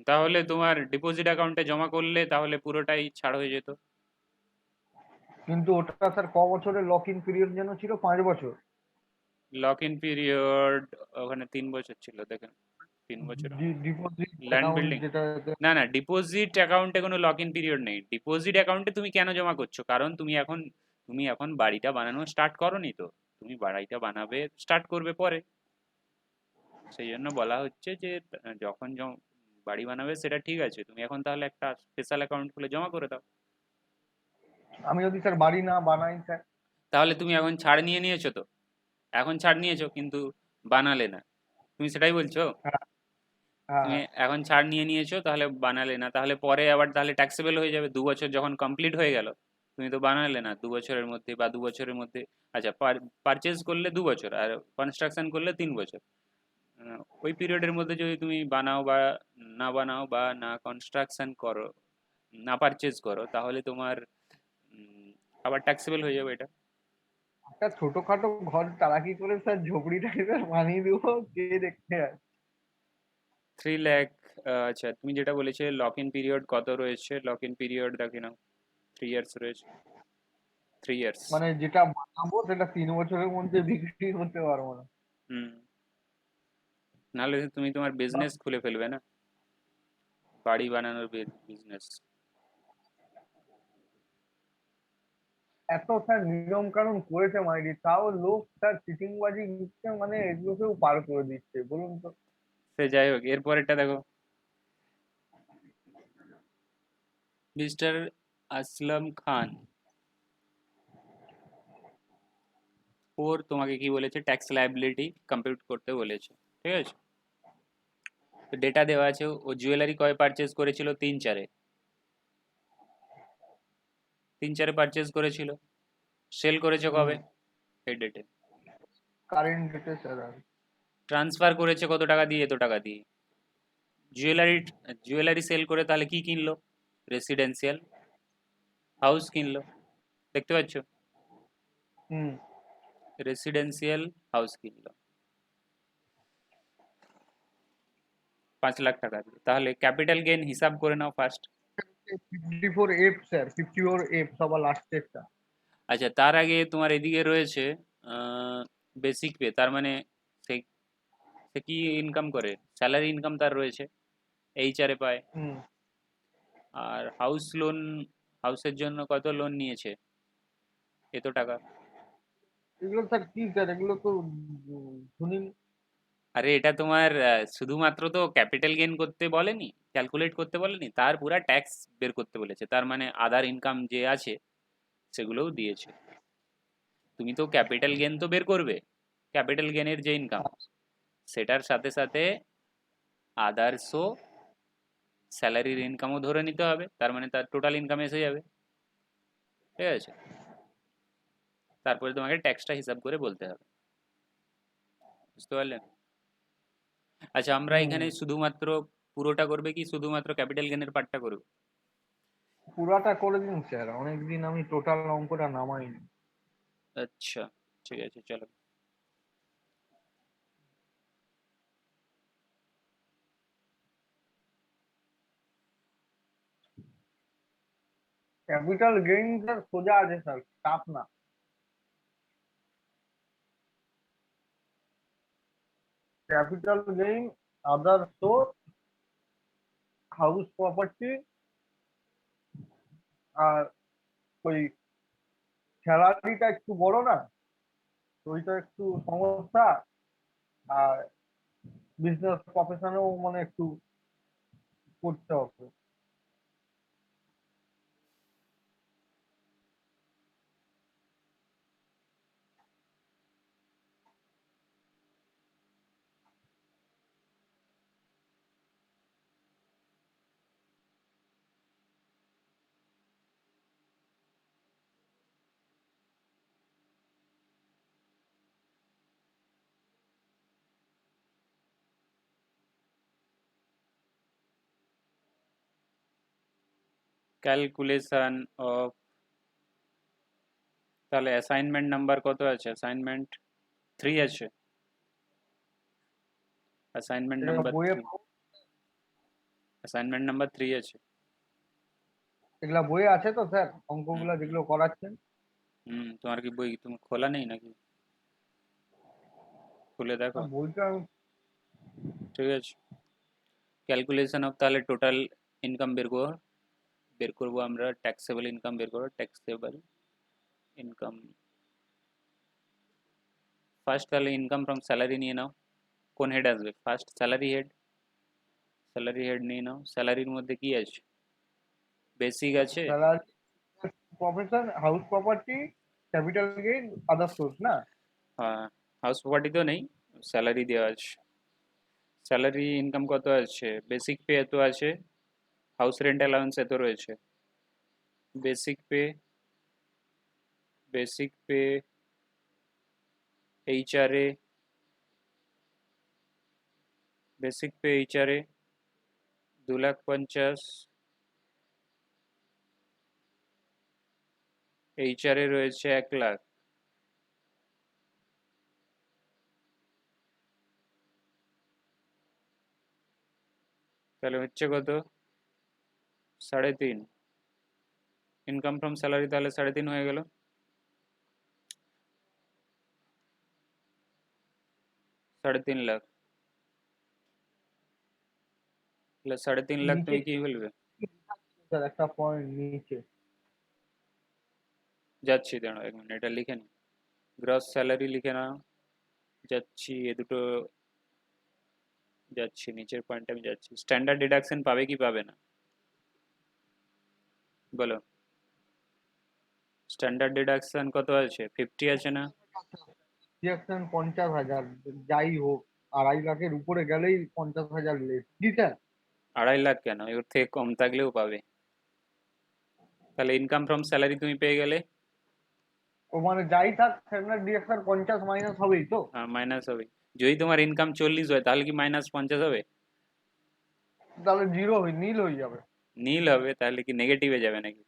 তাহলে তোমার ডিপোজিট অ্যাকাউন্টে জমা করলে তাহলে পুরোটাই ছাড় হয়ে যেত। কিন্তু ওটা স্যার ক বছরের লক ইন পিরিয়ড যেন ছিল? 5 বছর। লক ইন পিরিয়ড ওখানে 3 বছর ছিল, দেখেন 3 বছর। ডিপোজিট ল্যান্ড অ্যাকাউন্ট বিল্ডিং, যেটা। না না, ডিপোজিট অ্যাকাউন্টে কোনো লক ইন পিরিয়ড নেই। ডিপোজিট অ্যাকাউন্টে তুমি কেন জমা করছো? কারণ তুমি এখন বাড়িটা বানানো স্টার্ট করোনি তো, তুমি বাড়িটা বানাবে, স্টার্ট করবে পরে, সেই জন্য বলা হচ্ছে যে যখন বাড়ি বানাবে সেটা ঠিক আছে, তুমি এখন তাহলে একটা স্পেশাল অ্যাকাউন্ট খুলে জমা করে দাও। আমি যদি স্যার বাড়ি না বানাই স্যার? তাহলে তুমি এখন ছাড় নিয়ে নিয়েছো তো, এখন ছাড় নিয়েছো কিন্তু বানালে না, তুমি সেটাই বলছো? হ্যাঁ হ্যাঁ তুমি হ্যাঁ। এখন ছাড় নিয়ে নিয়েছো তাহলে বানালে না, তাহলে পরে আবার তাহলে ট্যাক্সেবল হয়ে যাবে 2 বছর যখন কমপ্লিট হয়ে গেল, তুমি তো বানালে না 2 বছরের মধ্যে বা 2 বছরের মধ্যে। আচ্ছা, পারচেজ করলে 2 বছর আর কনস্ট্রাকশন করলে 3 বছর, ওই পিরিয়ডের মধ্যে যদি তুমি বানাও বা না বানাও বা না কনস্ট্রাকশন করো, না পারচেজ করো, তাহলে তোমার আবার ট্যাক্সেবল হয়ে যাবে এটা। একটা ছোটখাটো ঘর চালাকি করে স্যার ঝুপড়ি টাইপের বানিয়ে দেবো, কে দেখতে যায়। 3 লাখ। আচ্ছা, তুমি যেটা বলেছে লক ইন পিরিয়ড কত রয়েছে, লক ইন পিরিয়ড দেখে নাও, 3 ইয়ার্স রয়েছে, 3 ইয়ার্স। মানে যেটা বানাবো সেটা 3 বছরের মধ্যে বিক্রি করতে পারবো না? হুম, নাহলে তুমি তোমার বাহ, বিজনেস খুলে ফেলবে না, বাড়ি বানানোর বিজনেস। এত স্যার নিয়ম কানুন করেছে মাইরি, তাও লোক স্যার চিটিংবাজি দিচ্ছে, মানে এগুলোকেও পার করে দিচ্ছে, বলুন তো। সে যাই হোক, এরপরেরটা দেখো, মিস্টার আসলাম খান, ওর তোমাকে কি বলেছে, ট্যাক্স লায়াবিলিটি কম্পিউট করতে বলেছে, ঠিক আছে? তো ডেটা দেওয়া আছে, ও জুয়েলারি কয় পারচেজ করেছিল? 3/4-এ, 3/4-এ পারচেজ করেছিল। সেল করেছে হুম। কবে? এই ডেটে। কারেন্ট ডেটে স্যার। আর ট্রান্সফার করেছে কত টাকা দিয়ে? এত টাকা দিয়ে। জুয়েলারি, জুয়েলারি সেল করে তাহলে কি কিনলো? রেসিডেন্সিয়াল হাউস কিনলো, দেখতে পাচ্ছ? হুম। রেসিডেন্সিয়াল হাউস কিনলো 5 লাখ টাকা দিয়ে। তাহলে ক্যাপিটাল গেইন হিসাব করে নাও ফার্স্ট। 54F স্যার, 54F সবার লাস্টেরটা। আচ্ছা, তার আগে তোমার এদিকে রয়েছে বেসিক পে, তার মানে সে সে কি ইনকাম করে? স্যালারি ইনকাম তার রয়েছে, এইচআরে পায়। হুম। আর হাউস লোন, হাউসের জন্য কত লোন নিয়েছে? এত টাকা। এগুলো স্যার কি স্যার, এগুলো তো শুনি। আরে এটা তোমার শুধুমাত্র তো ক্যাপিটাল গেইন করতে বলেনি, ক্যালকুলেট করতে বলেনি, তার পুরা ট্যাক্স বের করতে বলেছে। তার মানে আদার ইনকাম যে আছে সেগুলোও দিয়েছে। তুমি তো ক্যাপিটাল গেইন তো বের করবে, ক্যাপিটাল গেইনের যে ইনকাম সেটার সাথে সাথে আদার্সও স্যালারির ইনকামও ধরে নিতে হবে, তার মানে তার টোটাল ইনকাম এসে যাবে। ঠিক আছে, তারপরে তোমাকে ট্যাক্সটা হিসাব করে বলতে হবে। বুঝতে পারলে? আচ্ছা, আমরা হুম। এখানে শুধুমাত্র পুরোটা করবে কি শুধুমাত্র ক্যাপিটাল গেইনের পার্টটা করবে? পুরাটা করে দিন স্যার, অনেকদিন আমি টোটাল অঙ্কটা নামাইনি। আচ্ছা, ঠিক আছে, চলো। ক্যাপিটাল গেইন স্যার সোজা আছে স্যার, টাফ না। Capital gain, other source, house property, আর ওই স্যালারিটা একটু বড় না, তো ওইটা একটু সমস্যা। আর বিজনেস প্রফেশনেও মানে একটু করতে হবে। ক্যালকুলেশন অফ, তাহলে অ্যাসাইনমেন্ট নাম্বার কত আছে? অ্যাসাইনমেন্ট 3 আছে। অ্যাসাইনমেন্ট এটা নাম্বার বইয়ে 3, অ্যাসাইনমেন্ট নাম্বার 3 আছে। এগুলা বইয়ে আছে তো স্যার, অঙ্কগুলা যেগুলো করাচ্ছেন? তোমার কি বই তুমি খোলা নেই নাকি? খুলে দেখো। বইটা ঠিক আছে, ক্যালকুলেশন অফ, তাহলে টোটাল ইনকাম বের করবো আমরা, ট্যাক্সেবল ইনকাম বের করো, ট্যাক্সেবল ইনকাম। ফার্স্ট তাহলে ইনকাম ফ্রম স্যালারি নিয়ে নাও। কোন হেড আসবে first? Salary head. Salary head নিয়ে নাও। স্যালারির মধ্যে কি আছে? বেসিক আছে। Salary, profession, house property, capital gain, other source না? হাউস প্রপার্টি তো নেই, স্যালারি দেওয়া আছে। স্যালারি ইনকাম কত আছে? বেসিক পে এত আছে, হাউস রেন্ট অ্যালাউন্স এত রয়েছে। Basic pay, basic pay, HRA, basic pay HRA 2,50,000, HRA রয়েছে 1,00,000। তাহলে হচ্ছে কত? 3.5। ইনকাম ফ্রম স্যালারি তাহলে 3.5 হয়ে গেল। 3.5 লাখ। তাহলে 3.5 লাখ নিচে তুমি কি বলবে? স্যার একটা পয়েন্ট নিচে। যাচ্ছি, দাঁড়াও 1 মিনিট, এটা লিখে নি। গ্রস স্যালারি লিখে নাও। যাচ্ছি, এ দুটো যাচ্ছি, নিচের পয়েন্টে আমি যাচ্ছি। স্ট্যান্ডার্ড ডিডাকশন পাবে কি পাবে না বলো? স্ট্যান্ডার্ড ডিডাকশন কত আছে? 50 আছে না? ডিডাকশন 50,000, যাই হোক 2.5 লাখের উপরে গেলেই 50,000 লেস, কি স্যার? 2.5 লাখ কেন, এর থেকে কম থাকলেও পাবে। তাহলে ইনকাম ফ্রম স্যালারি তুমি পেয়ে গেলে। ও মানে যাই থাক সেখানে ডিডাকশন 50 মাইনাস হবেই তো? মাইনাস হবে। যদি তোমার ইনকাম 40 হয় তাহলে কি -50 হবে? তাহলে জিরো নীল হয়ে যাবে। নীল হবে, তাহলে কি নেগেটিভে যাবে নাকি?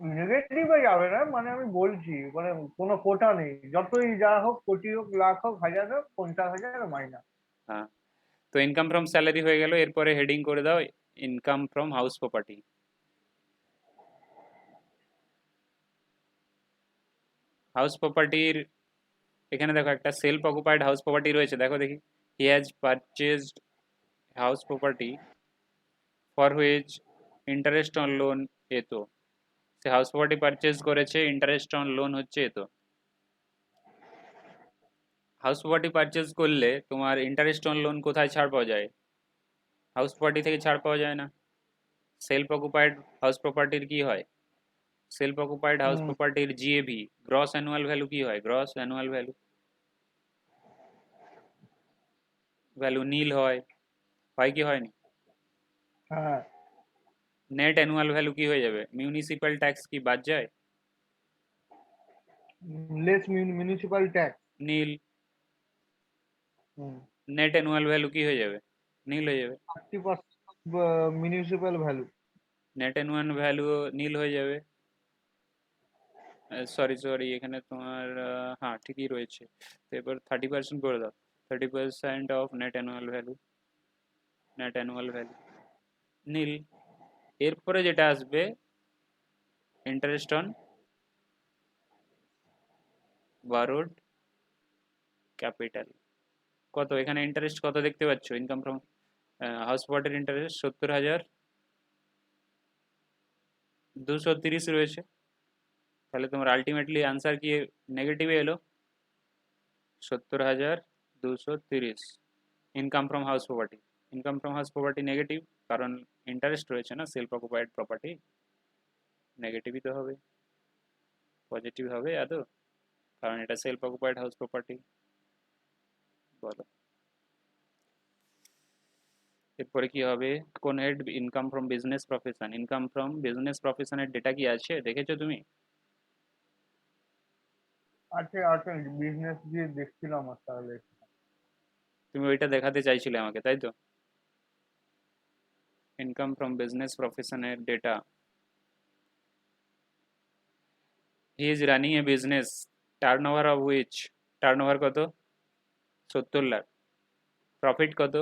নেগেটিভে যাবে না, মানে আমি বলছি মানে কোনো কোটা নেই, যতই যা হোক, কোটি হোক, লাখ হোক, হাজার হোক, 50,000 মাইনাস। হ্যাঁ, তো ইনকাম ফ্রম স্যালারি হয়ে গেল, এরপরে হেডিং করে দাও income from house property. House প্রপার্টির এখানে দেখো একটা সেলফ অকুপাইড হাউস প্রপার্টি রয়েছে, দেখো দেখি। He has purchased house property for which interest on loan এত। সে হাউস প্রপার্টি পারচেজ করেছে, ইন্টারেস্ট অন লোন হচ্ছে এত। হাউস প্রপার্টি পারচেজ করলে তোমার ইন্টারেস্ট অন লোন কোথায় ছাড় পাওয়া যায়? হাউস প্রপার্টি থেকে ছাড় পাওয়া যায় না। সেলফ অকুপাইড হাউস প্রপার্টির কি হয়? সেলফ অকুপাইড হাউস হুম। প্রপার্টির জিএভি, গ্রস অ্যানুয়াল ভ্যালু কি হয়? গ্রস অ্যানুয়াল ভ্যালু ভ্যালু নীল হয়, হয় কি হয়নি? হ্যাঁ। নেট অ্যানুয়াল ভ্যালু কি হয়ে যাবে? মিউনিসিপ্যাল ট্যাক্স কি বাদ যায়? Less municipal tax. নীল। হুম। নেট অ্যানুয়াল ভ্যালু কি হয়ে যাবে? নীল হয়ে যাবে। 30% municipal value. Net annual value nil হয়ে যাবে। সরি সরি, এখানে তোমার হ্যাঁ ঠিকই রয়েছে। তো এবার 30% করে দাও। 30% of net annual value, net annual value nil. এরপরে যেটা আসবে ইন্টারেস্ট অন বারোড ক্যাপিটাল। কত এখানে ইন্টারেস্ট কত দেখতে পাচ্ছ? ইনকাম ফ্রম হাউস প্রপার্টির ইন্টারেস্ট 70,230 রয়েছে। তাহলে তোমার আলটিমেটলি আনসার কি নেগেটিভে এলো? 70,230 income from house property. Income from house property negative, কারণ ইন্টারেস্ট রয়েছে না, সেলফ অকুপাইড প্রপার্টি। নেগেটিভই তো হবে, পজিটিভ হবে আদৌ? কারণ এটা সেলফ অকুপাইড হাউস প্রপার্টি। বলো এরপরে কি হবে? কোন head? Income from business profession. Income from business প্রফেশনের ডেটা কি আছে, দেখেছো তুমি? আছে আছে, বিজনেস দিয়ে দেখছিলাম আর তাহলে। তুমি ওইটা দেখাতে চাইছিলে আমাকে, তাই তো? ইনকাম ফ্রম বিজনেস প্রফেশনের data. He is running a business, turnover of which, turnover কত? 70 লাখ। প্রফিট কত?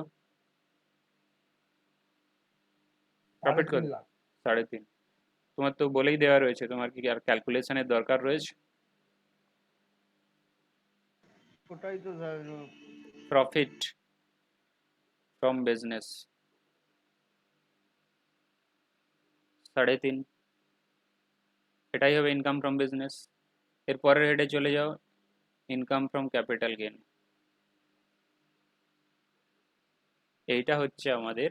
সাড়ে প্রফিট তিন কত? লাখ 3.5। তোমার তো বলেই দেওয়া রয়েছে, তোমার কি আর ক্যালকুলেশনের দরকার রয়েছে? ওটাই তো প্রফিট ফ্রম বিজনেস 3.5, এটাই হবে ইনকাম ফ্রম বিজনেস। এর পরের হেডে চলে যাও, ইনকাম ফ্রম ক্যাপিটাল গেন। এইটা হচ্ছে আমাদের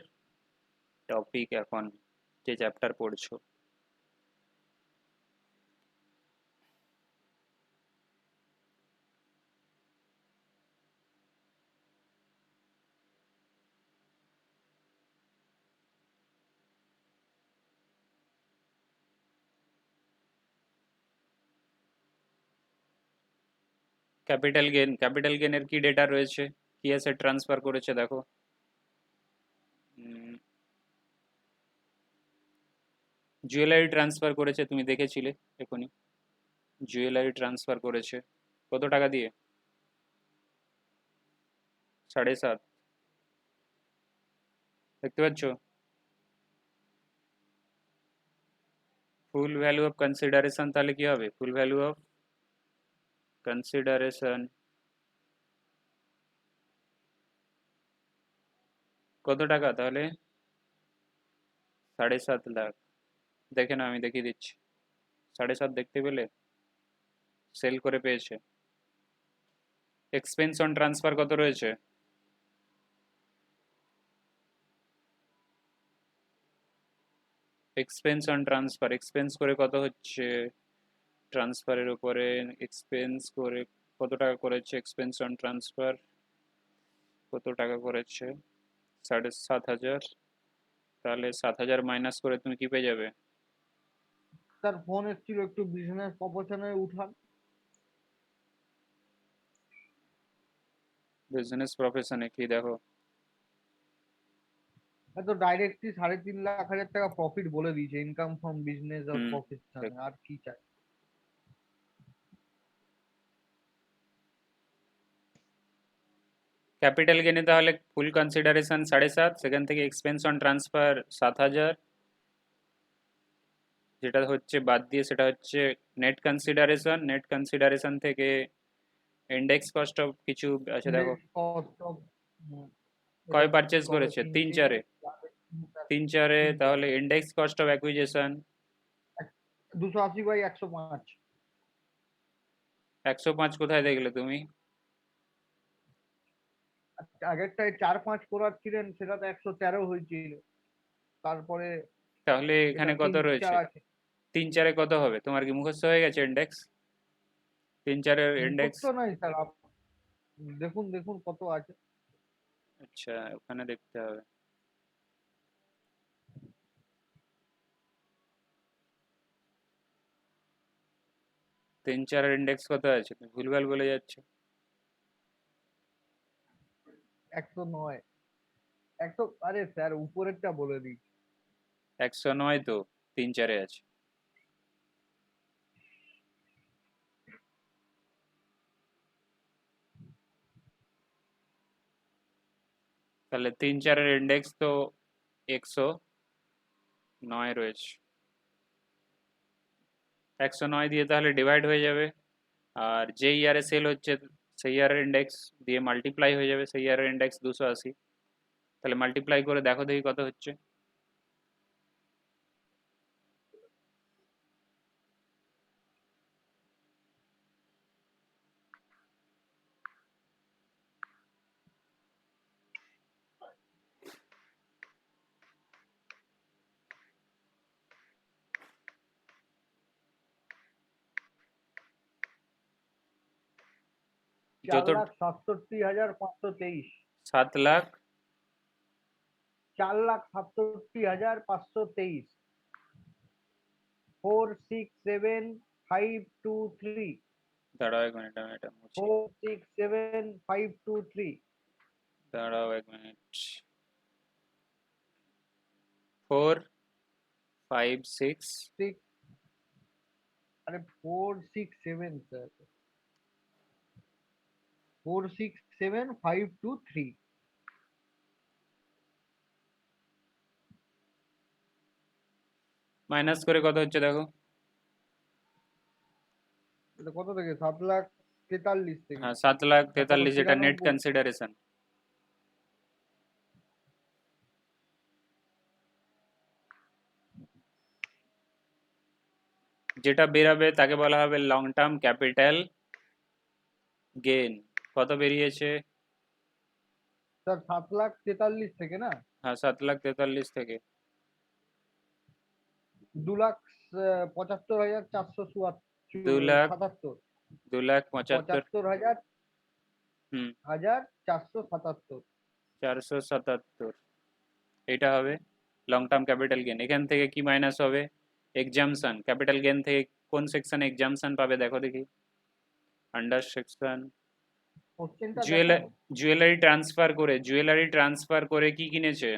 টপিক এখন, যে চ্যাপ্টার পড়ছো। ক্যাপিটাল গেন, ক্যাপিটাল গেনের কি ডেটা রয়েছে, কি অ্যাসেট ট্রান্সফার করেছে দেখো। জুয়েলারি ট্রান্সফার করেছে, তুমি দেখেছিলে এখনই। জুয়েলারি ট্রান্সফার করেছে কত টাকা দিয়ে? 7.5। দেখতে পাচ্ছ? ফুল ভ্যালু অফ কনসিডারেশন তাহলে কি হবে? ফুল ভ্যালু অফ কনসিডারেশন কত টাকা তাহলে? 7.5 লাখ। দেখে না, আমি দেখিয়ে দিচ্ছি। 7.5 দেখতে পেলে? সেল করে পেয়েছে। এক্সপেন্স অন ট্রান্সফার কত রয়েছে? এক্সপেন্স অন ট্রান্সফার, এক্সপেন্স করে কত হচ্ছে? ট্রান্সফারের উপরে এক্সপেন্স করে কত টাকা করেছে? এক্সপেন্স অন ট্রান্সফার কত টাকা করেছে? 7,500। তাহলে 7,000 মাইনাস করে তুমি কি পেয়ে যাবে? তার ফোন এসেছিল, একটু বিজনেস প্রপোর্শনে উঠান। বিজনেস প্রফেশনে কি দেখো? এত ডাইরেক্টলি 3.5 লাখ প্রফিট বলে দিয়েছে, ইনকাম ফ্রম বিজনেস আর হুম, প্রফেশন, দেখ। আর কি চাই? ক্যাপিটাল গেনে তাহলে ফুল কনসিডারেশন 7.5, সেখান থেকে এক্সপেন্স অন ট্রান্সফার 7,000, যেটা হচ্ছে বাদ দিয়ে সেটা হচ্ছে নেট কনসিডারেশন। নেট কনসিডারেশন থেকে ইন্ডেক্স কস্ট অফ কিছু আছে দেখো। Index cost of. এটা কয় পারচেজ কবে? করেছে? তিন তিনটে। চারে। তিন চারে, তিনটে। তাহলে ইন্ডেক্স কস্ট অফ অ্যাকুইজিশন 280/105। 105 কোথায় দেখলে তুমি? আগেরটায় 4-5 করাচ্ছিলেন, সেটা তো 113 হয়েছিল। তারপরে তাহলে এটা এখানে কত 3-4 রয়েছে? আছে। 3-4-এ কত হবে? তোমার কি মুখস্থ হয়ে গেছে ইন্ডেক্স? 3-4-এর ইন্ডেক্স? মুখস্থ নাই স্যার, দেখুন দেখুন কত আছে। আচ্ছা, ওখানে দেখতে হবে। 3-4-এর ইন্ডেক্স কত আছে? তুমি ভুলভাল বলে যাচ্ছ। 109। আরে স্যার উপরেরটা বলে দিই। 109 তো 3-4-এ আছে। তাহলে 3-4-এর ইন্ডেক্স তো 109 রয়েছে। 109 দিয়ে তাহলে ডিভাইড হয়ে যাবে, আর যে ইয়ারে সেল হচ্ছে সেই ইয়ারের ইন্ডেক্স দিয়ে মাল্টিপ্লাই হয়ে যাবে, সেই ইয়ারের ইন্ডেক্স 280। তাহলে মাল্টিপ্লাই করে দেখো দেখি কত হচ্ছে। যত 4,67,523। 7 লাখ 4,67,523। 4,6,7,523। দাঁড়াও এক মিনিট, আমি এটা মুছি। 4,6,7,523। দাঁড়াও এক মিনিট। 4, 5, 6 6। আরে 4,6,7 স্যার, 4,6,7,523। মাইনাস করে কত হচ্ছে দেখো। এটা কত থেকে? 7,43,000 থেকে। হ্যাঁ, 7,43,000, এটা নেট 793। কনসিডারেশন। যেটা বেরাবে তাকে বলা হবে লং টার্ম ক্যাপিটাল গেইন। কত বেরিয়েছে? স্যার 7,43,000 থেকে না? হ্যাঁ, 7,43,000 থেকে 2 লাখ 2,75,477। 2,75,000। 75,000 হুম, 477। 477 এটা হবে লং টার্ম ক্যাপিটাল গেইন। এখান থেকে কি মাইনাস হবে? এক্সাম্পশন। ক্যাপিটাল গেইন থেকে কোন সেকশনে এক্সাম্পশন পাবে দেখো দেখি। আন্ডার সেকশন কোশ্চেনটা দেখাও। জুয়েলারি ট্রান্সফার করে কি কিনেছে?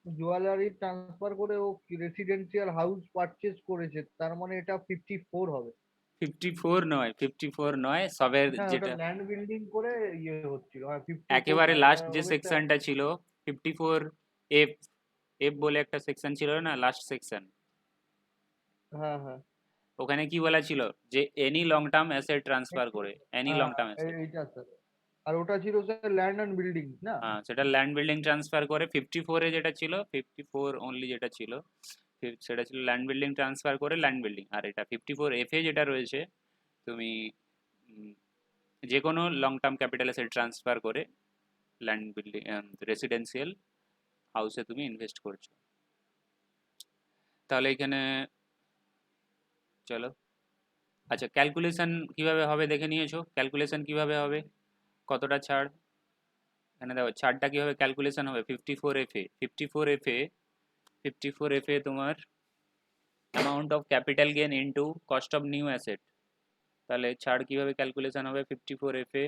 জুয়েলারি ট্রান্সফার করে ও রেসিডেন্সিয়াল হাউস পারচেজ করেছে, তার মানে এটা 54 হবে। 54 নয়, 54 নয়, সবের হ্যাঁ, ওটা যেটা ল্যান্ড বিল্ডিং করে ইয়ে হচ্ছিল। হ্যাঁ, 54 একেবারে না, এটা লাস্ট যে হবে স্যার। সেকশনটা ছিল 54 এফ। এফ বলে একটা সেকশন ছিল না, লাস্ট সেকশন। হ্যাঁ হ্যাঁ ওখানে কি বলা ছিল? যে any long term asset transfer করে, এনি লং হ্যাঁ, টার্ম অ্যাসেট। এইটা স্যার। আর ওটা ছিল স্যার ল্যান্ড অ্যান্ড বিল্ডিং না? হ্যাঁ, সেটা ল্যান্ড বিল্ডিং ট্রান্সফার করে। 54-এ যেটা ছিল, 54 অনলি যেটা ছিল, সেটা ছিল ল্যান্ড বিল্ডিং ট্রান্সফার করে ল্যান্ড বিল্ডিং। আর এটা 54 এফ এ যেটা রয়েছে, তুমি যে কোনো long term capital asset transfer করে ল্যান্ড বিল্ডিং রেসিডেন্সিয়াল হাউসে তুমি ইনভেস্ট করছো। তাহলে এখানে চলো, আচ্ছা ক্যালকুলেশন কিভাবে হবে দেখে নিয়েছো? ক্যালকুলেশন কিভাবে হবে, কতটা ছাড়? এখানে দেখো ছাড়টা কিভাবে ক্যালকুলেশন হবে। 54 এফ এ, 54 এফ এ তোমার amount of capital gain into cost of new asset. তাহলে ছাড় কিভাবে ক্যালকুলেশন হবে? 54 এফ এ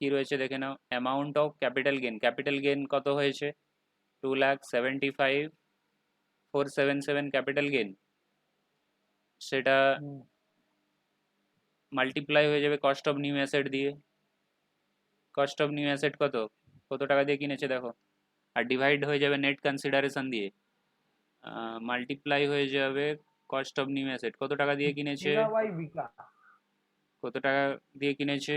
কি রয়েছে দেখে নাও। অ্যামাউন্ট অফ ক্যাপিটাল গেন কত হয়েছে? 2,75,477 ক্যাপিটাল গেন। সেটা হুম। মাল্টিপ্লাই হয়ে যাবে কস্ট অফ নিউ অ্যাসেট দিয়ে। কস্ট অফ নিউ অ্যাসেট কত, কত টাকা দিয়ে কিনেছে দেখো। আর ডিভাইড হয়ে যাবে নেট কনসিডারেশন দিয়ে। মাল্টিপ্লাই হয়ে যাবে কস্ট অফ নিউ অ্যাসেট, কত টাকা দিয়ে কিনেছে, বিঘা বাই বিঘা। কত টাকা দিয়ে কিনেছে?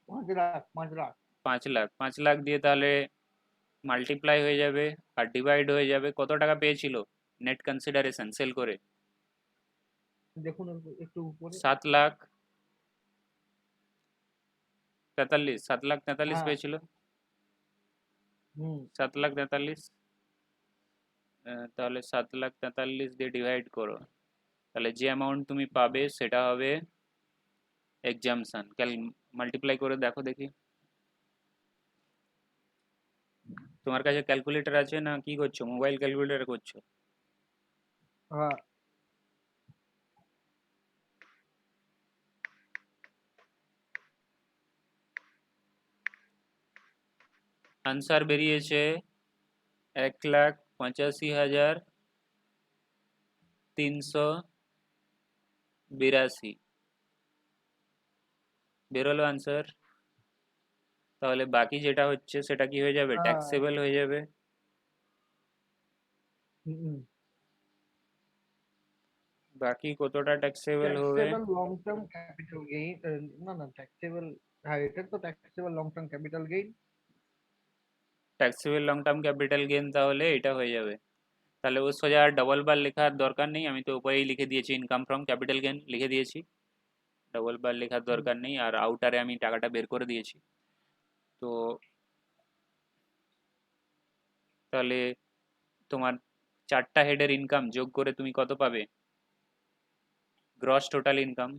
5 লাখ 5 লাখ। 5 লাখ। 5 লাখ দিয়ে তাহলে মাল্টিপ্লাই হয়ে যাবে আর ডিভাইড হয়ে যাবে কত টাকা পেয়েছিল নেট কনসিডারেশন সেল করে। দেখুন একটু উপরে। 7,43,000 7,43,000 হ্যাঁ। পেয়েছিল। হুম। 7,43,000 তাহলে 7,43,000 দিয়ে ডিভাইড করো, তাহলে যে অ্যামাউন্ট তুমি পাবে সেটা হবে এক্সাম্পশন। মাল্টিপ্লাই করে দেখো দেখি। তোমার কাছে ক্যালকুলেটর আছে না কি করছো, মোবাইল ক্যালকুলেটর করছো? হ্যাঁ। আনসার বেরিয়েছে 1,85,382 বেরোলো আনসার। তাহলে বাকি যেটা হচ্ছে সেটা কি হয়ে যাবে, হ্যাঁ। ট্যাক্সেবল হয়ে যাবে। হুম। বাকি কতটা ট্যাক্সেবল হবে? Taxable long term capital gain. না না, ট্যাক্সেবল, হ্যাঁ এটা তো taxable long term capital gain. Taxable long term capital gain, তাহলে এটা হয়ে যাবে। তাহলে ও সোজা আর ডবল বার লেখার দরকার নেই, আমি তো উপরেই লিখে দিয়েছি ইনকাম ফ্রম ক্যাপিটাল গেইন লিখে দিয়েছি, ডবল বার লেখার দরকার নেই। আর আউটারে আমি টাকাটা বের করে দিয়েছি। তো তাহলে তোমার চারটা হেডের ইনকাম যোগ করে তুমি কত পাবে, গ্রস টোটাল ইনকাম।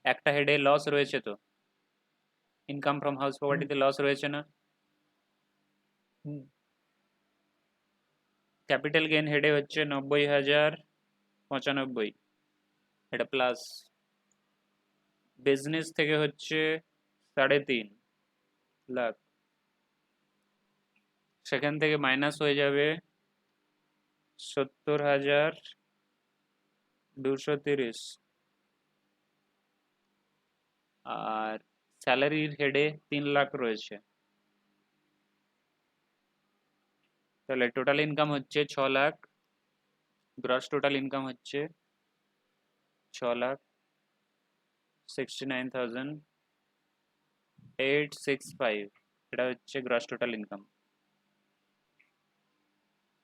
একটা হেডে লস রয়েছে তো, ইনকাম ফ্রম হাউস প্রপার্টিতে লস রয়েছে না? ক্যাপিটাল গেইন হেডে হচ্ছে 90,095, এটা প্লাস। বিজনেস থেকে হচ্ছে 3.5 লাখ, সেখান থেকে মাইনাস হয়ে যাবে 70,230। আর স্যালারির হেডে 3 লাখ রয়েছে, তাহলে টোটাল ইনকাম হচ্ছে 6 লাখ, গ্রস টোটাল ইনকাম হচ্ছে 6,69,865, এটা হচ্ছে গ্রস টোটাল ইনকাম।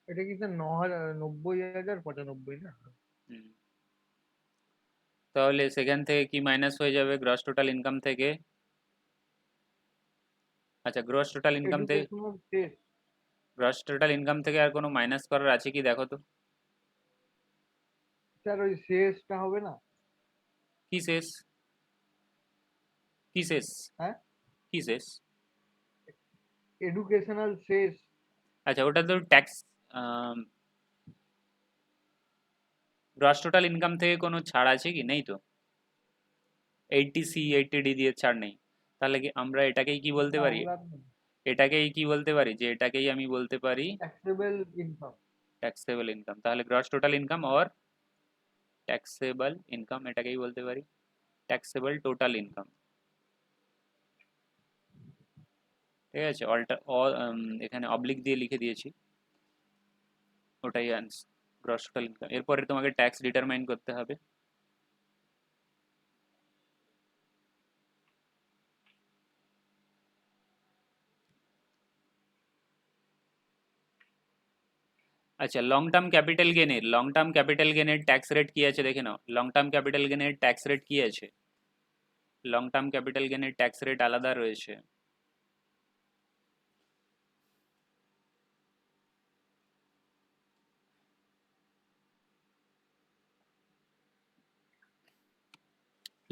এটা কি স্যার 90,95 না? তাহলে সেখান থেকে কি মাইনাস হয়ে যাবে গ্রস টোটাল ইনকাম থেকে? আচ্ছা, গ্রস টোটাল ইনকাম থেকে, এডুকেশনাল শেষ। গ্রস টোটাল ইনকাম থেকে আর কোনো মাইনাস করার আছে কি দেখো তো। স্যার ওই শেষটা হবে না? কি শেষ? কি শেষ? হ্যাঁ, কি শেষ? এডুকেশনাল শেষ। আচ্ছা, ওটা তো ট্যাক্স, গ্রস টোটাল ইনকাম থেকে কোনো ছাড় আছে কি, নেই তো? 80C 80D দিয়ে ছাড় নেই, তাহলে কি আমরা এটাকেই কি বলতে না, পারি, ওগুলা এটাকেই কি বলতে পারি, যে এটাকেই আমি বলতে পারি ট্যাক্সেবল ইনকাম। Taxable income. তাহলে gross total income or taxable income, এটাকেই বলতে পারি ট্যাক্সেবল টোটাল ইনকাম। ঠিক আছে, এখানে অবলিক দিয়ে লিখে দিয়েছি, ওটাই আনসার, গ্রস টোটাল ইনকাম। এরপরে তোমাকে ট্যাক্স ডিটারমাইন করতে হবে। আচ্ছা, লং টার্ম ক্যাপিটাল গেনের ট্যাক্স রেট কি আছে দেখে নাও। লং টার্ম ক্যাপিটাল গেনের ট্যাক্স রেট কি আছে? লং টার্ম ক্যাপিটাল গেনের ট্যাক্স রেট আলাদা রয়েছে।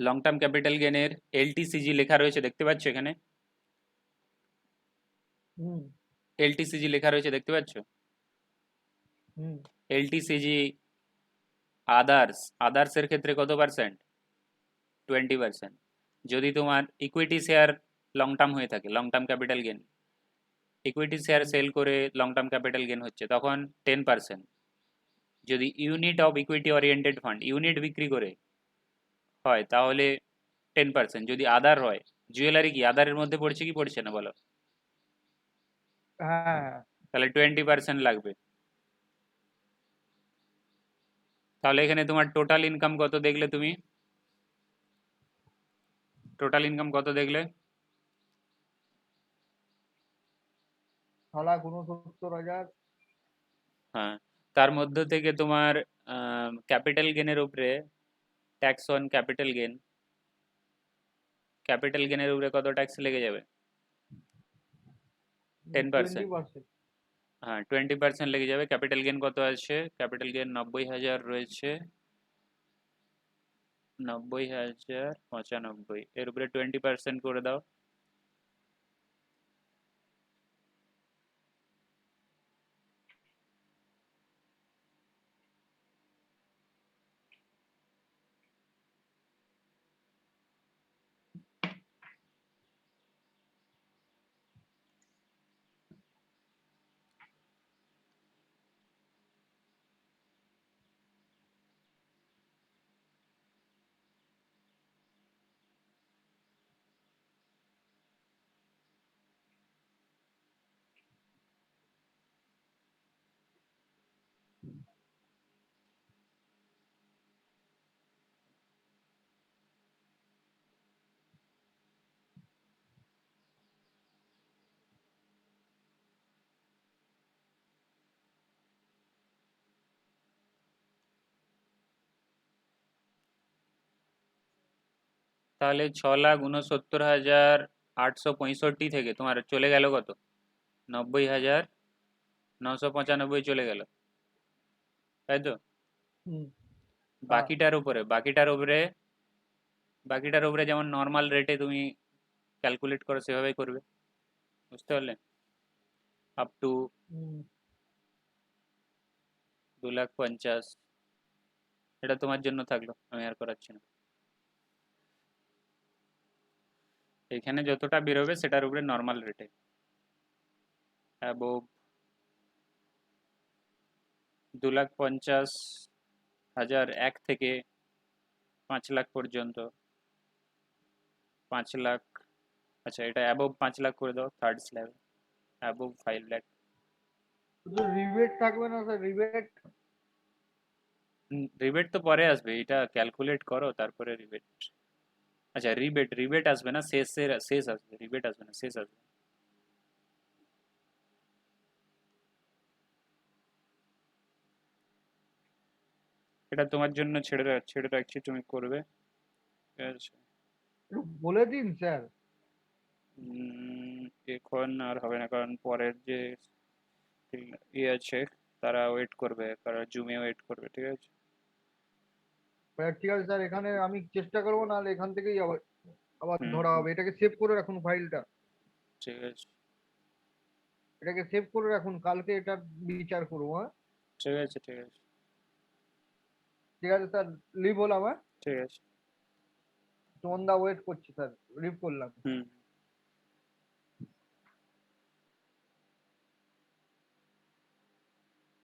লং টার্ম ক্যাপিটাল গেনের এলটিসিজি লেখা রয়েছে, দেখতে পাচ্ছ এখানে? হুম। এলটিসিজি লেখা রয়েছে, দেখতে পাচ্ছ? হুম। এলটিসিজি আদার্সের ক্ষেত্রে কত পার্সেন্ট? 20%। যদি তোমার ইকুইটি শেয়ার লং টার্ম হয়ে থাকে, long term capital gain, equity share sale করে লং টার্ম ক্যাপিটাল গেন হচ্ছে, তখন 10%। যদি unit of equity oriented fund, unit বিক্রি করে হয়, তাহলে 10%। যদি আদার হয়, জুয়েলারি কি আদারের মধ্যে পড়ছে কি পড়ছে না বলো? হ্যাঁ। তাহলে 20% লাগবে। তাহলে এখানে তোমার টোটাল ইনকাম কত দেখলে তুমি? টোটাল ইনকাম কত দেখলে? 6,69,000। হ্যাঁ, তার মধ্য থেকে তোমার ক্যাপিটাল গেনের উপরে ট্যাক্স অন ক্যাপিটাল গেনের উপরে কত ট্যাক্স লেগে যাবে? 10%। 20%। হ্যাঁ, 20% লেগে যাবে। ক্যাপিটাল গেন কত আছে? ক্যাপিটাল গেন 90,000 রয়েছে। 90,095, এর উপরে 20% করে দাও। তাহলে 6,69,865 থেকে তোমার চলে গেল কত? 90,995 চলে গেল, তাই তো? হুম। হ্যাঁ। বাকিটার উপরে যেমন নর্মাল রেটে তুমি ক্যালকুলেট করো সেভাবেই করবে, বুঝতে পারলে? আপ টু হুম। 2,50,000, এটা তোমার জন্য থাকলো, আমি আর করাচ্ছি না। এখানে যতটা বেরোবে সেটার উপরে নর্মাল রেটে, অ্যাবোভ 2,50,000 থেকে 5 লাখ পর্যন্ত। 5 লাখ, আচ্ছা এটা অ্যাবোভ 5 লাখ করে দাও, third slab above 5 lakh. Rebate থাকবে না স্যার? রিবেট? রিবেট তো পরে আসবে, এটা ক্যালকুলেট করো তারপরে রিবেট। আচ্ছা, রিবেট আসবে না, শেষ আসবে, রিবেট আসবে না, শেষ আসবে। এটা তোমার জন্য ছেড়ে রাখছি, তুমি করবে, ঠিক আছে? একটু বলে দিন স্যার। এখন আর হবে না, কারণ পরের যে ইয়ে আছে তারা ওয়েট করবে, তারা জুমে ওয়েট করবে, ঠিক আছে? ঠিক আছে স্যার, এখানে আমি চেষ্টা করবো, নাহলে এখান থেকেই আবার আবার হুম ধরা হুম, হবে। এটাকে সেভ করে রাখুন ফাইলটা। ঠিক আছে, এটাকে সেভ করে রাখুন, কালকে এটার বিচার করবো। হ্যাঁ, ঠিক আছে, ঠিক আছে, ঠিক আছে স্যার। লিভ হলাম। হ্যাঁ, ঠিক আছে। সুমন দা ওয়েট করছি স্যার। লিভ করলাম। হুম।